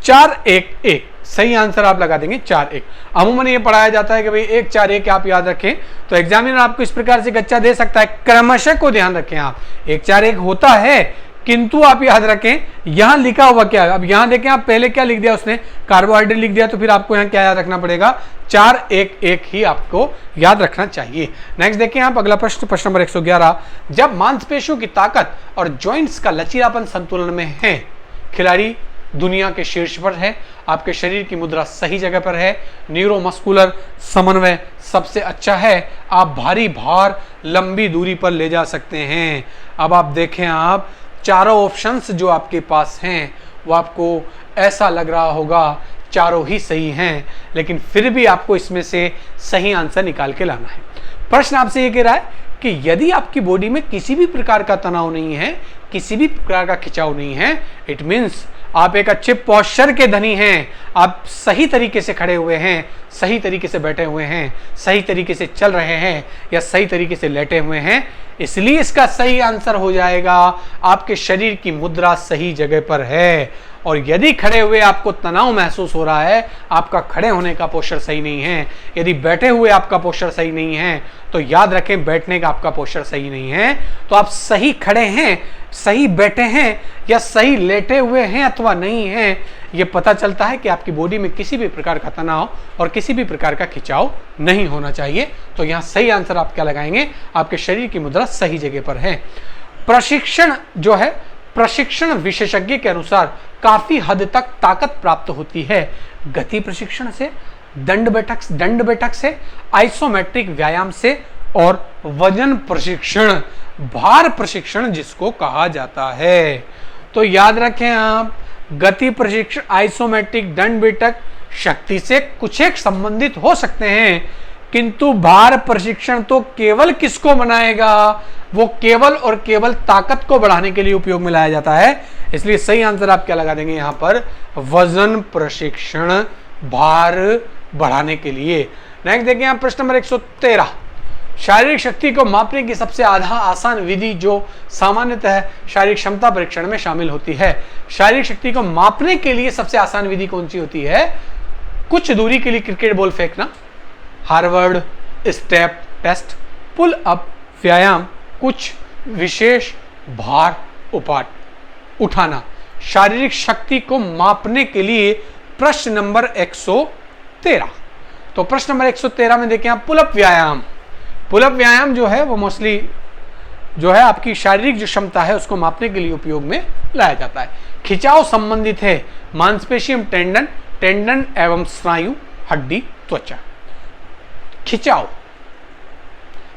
4-1-1 सही आंसर आप लगा देंगे 4-1। अमूमन ये पढ़ाया जाता है कि भाई 1-4-1 आप याद रखें, तो एग्जामिनर आपको इस प्रकार से गच्चा दे सकता है, क्रमशः को ध्यान रखें आप। 1-4-1 होता है, किंतु आप याद रखें यहां लिखा हुआ क्या है। अब यहां देखें आप, पहले क्या लिख दिया उसने? कार्बोहाइड्रेट लिख दिया, तो फिर आपको यहां क्या याद रखना पड़ेगा? 4-1-1 ही आपको याद रखना चाहिए। नेक्स्ट देखें आप अगला प्रश्न, प्रश्न नंबर 111। जब मांसपेशियों की ताकत और ज्वाइंट्स का लचीलापन संतुलन में है, खिलाड़ी दुनिया के शीर्ष पर है, आपके शरीर की मुद्रा सही जगह पर है, न्यूरोमस्कुलर समन्वय सबसे अच्छा है, आप भारी भार लंबी दूरी पर ले जा सकते हैं। अब आप देखें, आप चारों ऑप्शंस जो आपके पास हैं वो आपको ऐसा लग रहा होगा चारों ही सही हैं, लेकिन फिर भी आपको इसमें से सही आंसर निकाल के लाना है। प्रश्न आपसे ये कह रहा है कि यदि आपकी बॉडी में किसी भी प्रकार का तनाव नहीं है, किसी भी प्रकार का खिंचाव नहीं है, इट मीन्स आप एक अच्छे पोस्चर के धनी हैं, आप सही तरीके से खड़े हुए हैं, सही तरीके से बैठे हुए हैं, सही तरीके से चल रहे हैं या सही तरीके से लेटे हुए हैं, इसलिए इसका सही आंसर हो जाएगा आपके शरीर की मुद्रा सही जगह पर है। और यदि खड़े हुए आपको तनाव महसूस हो रहा है, आपका खड़े होने का पोस्चर सही नहीं है, यदि बैठे हुए आपका पोस्चर सही नहीं है, तो याद रखें बैठने का आपका पोस्चर सही नहीं है, तो आप सही खड़े हैं, सही बैठे हैं या सही लेटे हुए हैं अथवा नहीं हैं, ये पता चलता है कि आपकी बॉडी में किसी भी प्रकार का तनाव और किसी भी प्रकार का खिंचाव नहीं होना चाहिए। तो यहाँ सही आंसर आप क्या लगाएंगे? आपके शरीर की मुद्रा सही जगह पर है। प्रशिक्षण जो है, प्रशिक्षण विशेषज्ञ के अनुसार काफी हद तक ताकत प्राप्त होती है गति प्रशिक्षण से, दंड बैठक से, आइसोमेट्रिक व्यायाम से और वजन प्रशिक्षण, भार प्रशिक्षण जिसको कहा जाता है। तो याद रखें आप, गति प्रशिक्षण, आइसोमेट्रिक, दंड बैठक शक्ति से कुछ एक संबंधित हो सकते हैं, किंतु भार प्रशिक्षण तो केवल किसको बनाएगा? वो केवल और केवल ताकत को बढ़ाने के लिए उपयोग में लाया जाता है। इसलिए सही आंसर आप क्या लगा देंगे यहाँ पर? वजन प्रशिक्षण, भार बढ़ाने के लिए। नेक्स्ट देखिए आप प्रश्न नंबर 113। शारीरिक शक्ति को मापने की सबसे आसान विधि जो सामान्यतः शारीरिक क्षमता परीक्षण में शामिल होती है। शारीरिक शक्ति को मापने के लिए सबसे आसान विधि कौन सी होती है? कुछ दूरी के लिए क्रिकेट बॉल फेंकना, Harvard step test, pull up व्यायाम, कुछ विशेष भार उठाना। शारीरिक शक्ति को मापने के लिए प्रश्न नंबर 113। तो प्रश्न नंबर 113 में देखें आप, पुलअप व्यायाम। पुलअप व्यायाम जो है वो मोस्टली जो है आपकी शारीरिक जो क्षमता है उसको मापने के लिए उपयोग में लाया जाता है। खिंचाव संबंधित है मांसपेशियम, टेंडन एवं स्नायु, हड्डी, त्वचा। खिंचाव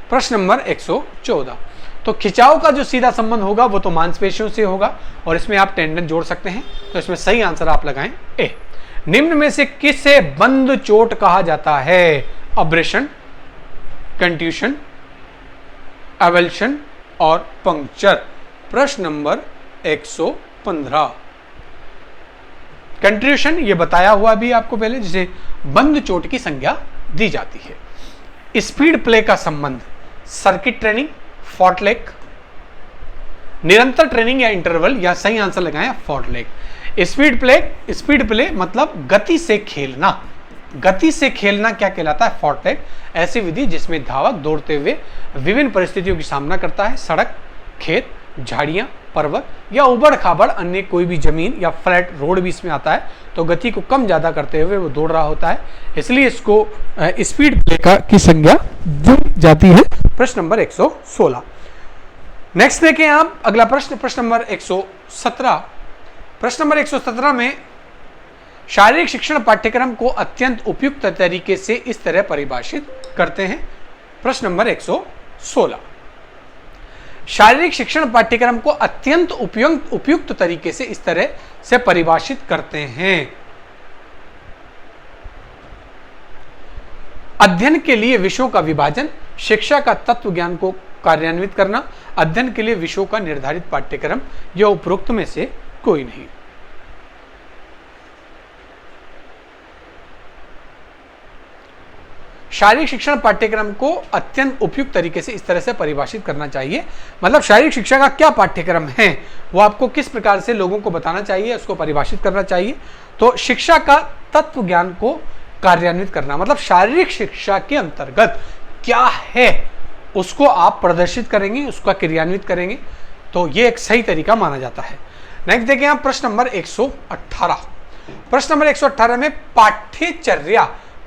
प्रश्न नंबर 114। तो खिंचाव का जो सीधा संबंध होगा वो तो मांसपेशियों से होगा और इसमें आप टेंडन जोड़ सकते हैं। तो इसमें सही आंसर आप लगाएं ए। निम्न में से किसे बंद चोट कहा जाता है? अब्रेशन, कंट्यूशन, एवल्शन और पंक्चर। प्रश्न नंबर 115। कंट्यूशन ये बताया हुआ भी आपको पहले, जिसे बंद चोट की संज्ञा दी जाती है। स्पीड प्ले का संबंध, सर्किट ट्रेनिंग, फॉर्टलेग, निरंतर ट्रेनिंग या इंटरवल, या सही आंसर लगाएं फॉर्टलेग। स्पीड प्ले मतलब गति से खेलना। गति से खेलना क्या कहलाता है? फॉर्टलेग। ऐसी विधि जिसमें धावक दौड़ते हुए विभिन्न परिस्थितियों की सामना करता है, सड़क, खेत, झाड़ियां, पर्वत या उबड़ खाबड़ अन्य कोई भी जमीन या फ्लैट रोड भी इसमें आता है, तो गति को कम ज्यादा करते हुए वो दौड़ रहा होता है, इसलिए इसको स्पीड प्ले की संज्ञा दी जाती है। प्रश्न नंबर 116। नेक्स्ट देखें आप अगला प्रश्न, प्रश्न नंबर 117। प्रश्न नंबर 117 में शारीरिक शिक्षण पाठ्यक्रम को अत्यंत उपयुक्त तरीके से इस तरह परिभाषित करते हैं। प्रश्न नंबर 116, शारीरिक शिक्षण पाठ्यक्रम को अत्यंत उपयुक्त तरीके से इस तरह से परिभाषित करते हैं। अध्ययन के लिए विषयों का विभाजन, शिक्षा का तत्व ज्ञान को कार्यान्वित करना, अध्ययन के लिए विषयों का निर्धारित पाठ्यक्रम, यह उपरोक्त में से कोई नहीं। शारीरिक शिक्षण पाठ्यक्रम को अत्यंत उपयुक्त तरीके से इस तरह से परिभाषित करना चाहिए, मतलब शारीरिक शिक्षा का क्या पाठ्यक्रम है वो आपको किस प्रकार से लोगों को बताना चाहिए, उसको परिभाषित करना चाहिए। तो शिक्षा का तत्व ज्ञान को कार्यान्वित करना, मतलब शारीरिक शिक्षा के अंतर्गत क्या है उसको आप प्रदर्शित करेंगे, उसका क्रियान्वित करेंगे, तो ये एक सही तरीका माना जाता है। नेक्स्ट देखिए आप प्रश्न नंबर 118। प्रश्न नंबर 118 में पाठ्यचर्या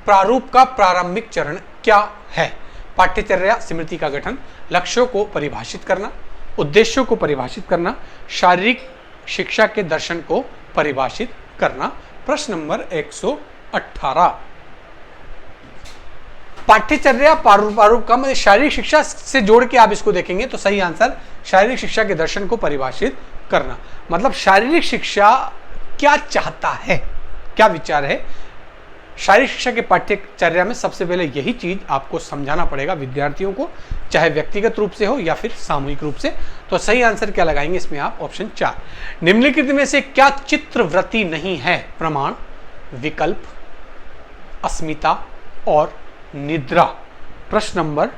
प्रारूप का प्रारंभिक चरण क्या है? पाठ्यचर्या स्मृति का गठन, लक्ष्यों को परिभाषित करना, उद्देश्यों को परिभाषित करना, शारीरिक शिक्षा के दर्शन को परिभाषित करना। प्रश्न नंबर 118, पाठ्यचर्या प्रारूप का मतलब शारीरिक शिक्षा से जोड़ के आप इसको देखेंगे तो सही आंसर शारीरिक शिक्षा के दर्शन को परिभाषित करना, मतलब शारीरिक शिक्षा क्या चाहता है, क्या विचार है। शारीरिक शिक्षा के पाठ्यचर्या में सबसे पहले यही चीज आपको समझाना पड़ेगा विद्यार्थियों को, चाहे व्यक्तिगत रूप से हो या फिर सामूहिक रूप से। तो सही आंसर क्या लगाएंगे इसमें आप? ऑप्शन 4। निम्नलिखित में से क्या चित्रवृत्ति नहीं है? प्रमाण, विकल्प, अस्मिता और निद्रा। प्रश्न नंबर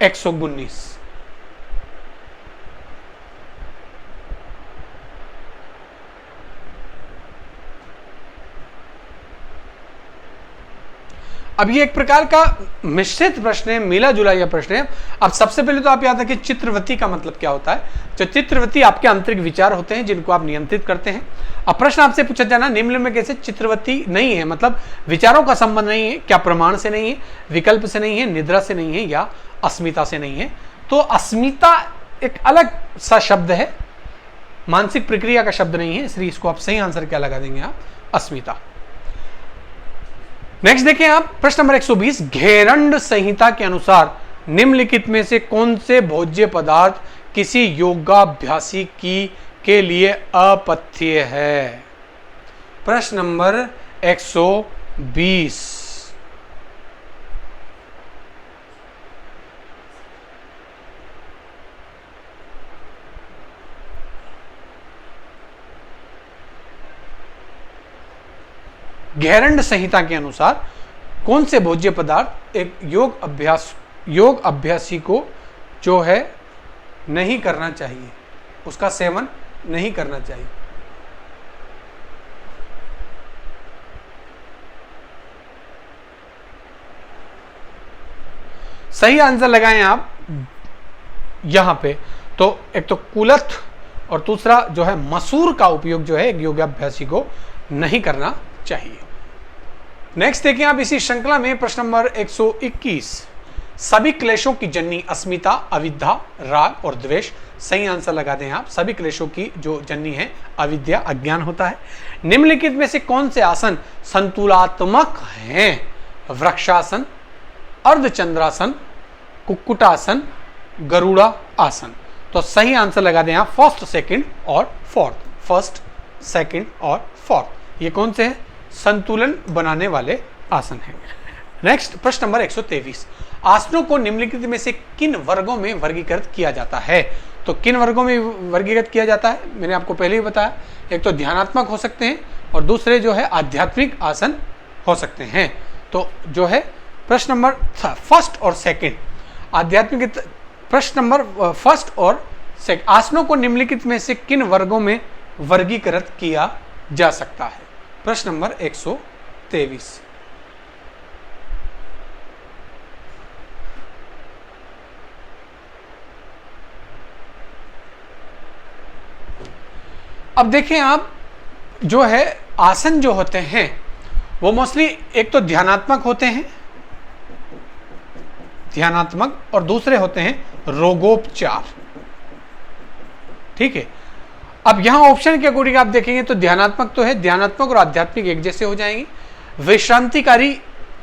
119। अब ये एक प्रकार का मिश्रित प्रश्न है, मिला जुला यह प्रश्न है। अब सबसे पहले तो आप याद रखिए चित्रवृत्ति का मतलब क्या होता है। जो चित्रवृत्ति आपके आंतरिक विचार होते हैं जिनको आप नियंत्रित करते हैं। अब प्रश्न आपसे पूछा जाना निम्न में कैसे चित्रवृत्ति नहीं है, मतलब विचारों का संबंध नहीं है, क्या प्रमाण से नहीं है, विकल्प से नहीं है, निद्रा से नहीं है या अस्मिता से नहीं है। तो अस्मिता एक अलग सा शब्द है, मानसिक प्रक्रिया का शब्द नहीं है, इसलिए इसको आप सही आंसर क्या लगा देंगे आप? अस्मिता। नेक्स्ट देखें आप प्रश्न नंबर 120। घेरंड संहिता के अनुसार निम्नलिखित में से कौन से भोज्य पदार्थ किसी योगाभ्यासी के लिए अपथ्य है? प्रश्न नंबर 120। घेरंड संहिता के अनुसार कौन से भोज्य पदार्थ एक योग अभ्यासी को जो है नहीं करना चाहिए, उसका सेवन नहीं करना चाहिए? सही आंसर लगाएं आप यहां पे। तो एक तो कुलथ और दूसरा जो है मसूर का उपयोग जो है एक योगाभ्यासी को नहीं करना चाहिए। नेक्स्ट देखिए आप इसी श्रृंखला में प्रश्न नंबर 121। सभी क्लेशों की जननी अस्मिता, अविद्या, राग और द्वेष। सही आंसर लगा दें आप। सभी क्लेशों की जो जननी है अविद्या, अज्ञान होता है। निम्नलिखित में से कौन से आसन संतुलात्मक हैं? वृक्षासन, अर्धचंद्रासन, कुक्कुटासन, गरुड़ा आसन। तो सही आंसर लगा दें आप फर्स्ट, सेकंड और फोर्थ। फर्स्ट, सेकंड और फोर्थ ये कौन से हैं? संतुलन बनाने वाले आसन हैं। नेक्स्ट प्रश्न नंबर 123। आसनों को निम्नलिखित में से किन वर्गों में वर्गीकृत किया जाता है? तो किन वर्गों में वर्गीकृत किया जाता है मैंने आपको पहले ही बताया। एक तो ध्यानात्मक हो सकते हैं और दूसरे जो है आध्यात्मिक आसन हो सकते हैं। तो जो है प्रश्न नंबर फर्स्ट और सेकंड आध्यात्मिक, प्रश्न नंबर फर्स्ट और सेकंड आसनों को निम्नलिखित में से किन वर्गों में वर्गीकृत किया जा सकता है? प्रश्न नंबर 123। अब देखें आप जो है आसन जो होते हैं वो मोस्टली एक तो ध्यानात्मक होते हैं, ध्यानात्मक, और दूसरे होते हैं रोगोपचार। ठीक है। अब यहाँ ऑप्शन के अकॉर्डिंग आप देखेंगे तो ध्यानात्मक तो है, ध्यानात्मक और आध्यात्मिक एक जैसे हो जाएंगे, विश्रांतिकारी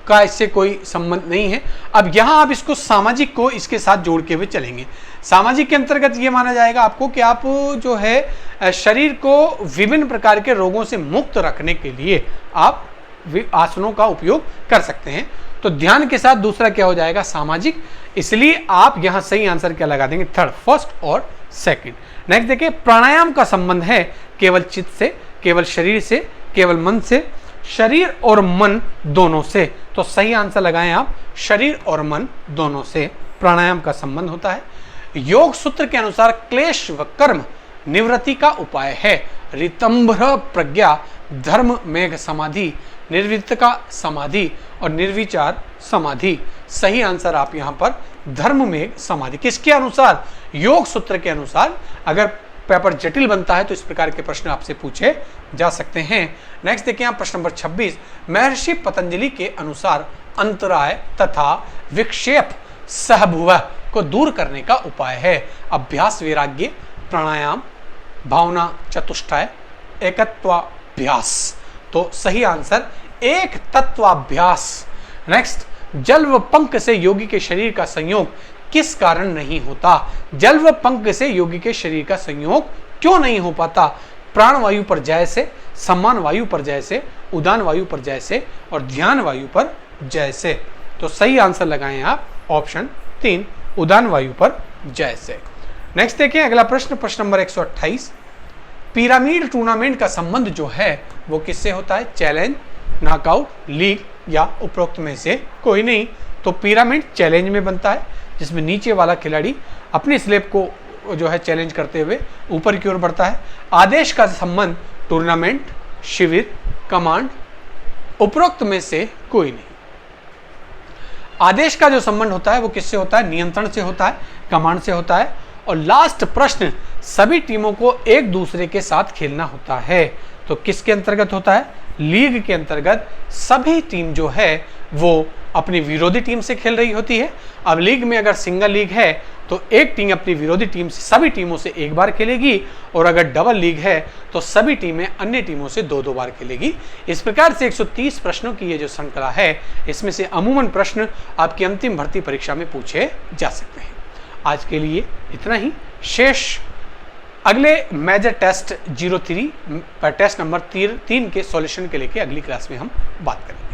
का इससे कोई संबंध नहीं है। अब यहां आप इसको सामाजिक को इसके साथ जोड़ के हुए चलेंगे। सामाजिक के अंतर्गत ये माना जाएगा आपको कि आप जो है शरीर को विभिन्न प्रकार के रोगों से मुक्त रखने के लिए आप आसनों का उपयोग कर सकते हैं। तो ध्यान के साथ दूसरा क्या हो जाएगा, सामाजिक, इसलिए आप यहां सही आंसर क्या लगा देंगे, थर्ड, फर्स्ट और सेकंड। नेक्स्ट देखिए, प्राणायाम का संबंध है केवल चित्त से, केवल शरीर से, केवल मन से, शरीर और मन दोनों से। तो सही आंसर लगाएं आप, शरीर और मन दोनों से प्राणायाम का संबंध होता है। योग सूत्र के अनुसार क्लेश व कर्म निवृत्ति का उपाय है ऋतंभ्र प्रज्ञा, धर्म मेघ समाधि, निर्वितका समाधि और निर्विचार समाधि। सही आंसर आप यहां पर धर्म मेघ समाधि। किसके अनुसार, योग सूत्र के अनुसार। अगर पेपर जटिल बनता है तो इस प्रकार के प्रश्न आपसे पूछे जा सकते हैं। नेक्स्ट देखिए आप प्रश्न नंबर 26, महर्षि पतंजलि के अनुसार अंतराय तथा विक्षेप सहभुव को दूर करने का उपाय है अभ्यास, वैराग्य, प्राणायाम, भावना चतुष्टय, एकत्वाभ्यास। तो सही आंसर एक तत्वाभ्यास। नेक्स्ट, जल व पंख से योगी के शरीर का संयोग किस कारण नहीं होता, जल व पंख से योगी के शरीर का संयोग क्यों नहीं हो पाता, प्राण वायु पर जय से, सम्मान वायु पर जय से, उदान वायु पर जय से और ध्यान वायु पर जय से। तो सही आंसर लगाएं आप ऑप्शन 3, उदान वायु पर जय से। नेक्स्ट देखिए अगला प्रश्न, प्रश्न नंबर 128, पिरामिड टूर्नामेंट का संबंध जो है वो किससे होता है, चैलेंज, नॉकआउट, लीग या उपरोक्त में से कोई नहीं। तो पिरामिड चैलेंज में बनता है जिसमें नीचे वाला खिलाड़ी अपने स्लेब को जो है चैलेंज करते हुए ऊपर की ओर बढ़ता है। आदेश का संबंध टूर्नामेंट, शिविर, कमांड, उपरोक्त में से कोई नहीं। आदेश का जो संबंध होता है वो किससे होता है, नियंत्रण से होता है, कमांड से होता है। और लास्ट प्रश्न, सभी टीमों को एक दूसरे के साथ खेलना होता है। तो किसके अंतर्गत होता है, लीग के अंतर्गत सभी टीम जो है वो अपनी विरोधी टीम से खेल रही होती है। अब लीग में अगर सिंगल लीग है तो एक टीम अपनी विरोधी टीम से, सभी टीमों से एक बार खेलेगी, और अगर डबल लीग है तो सभी टीमें अन्य टीमों से 2-2 बार खेलेगी। इस प्रकार से 130 प्रश्नों की ये जो श्रृंखला है, इसमें से अमूमन प्रश्न आपकी अंतिम भर्ती परीक्षा में पूछे जा सकते हैं। आज के लिए इतना ही। शेष अगले मेजर टेस्ट 03 टेस्ट नंबर 3 के सॉल्यूशन के लेके अगली क्लास में हम बात करेंगे।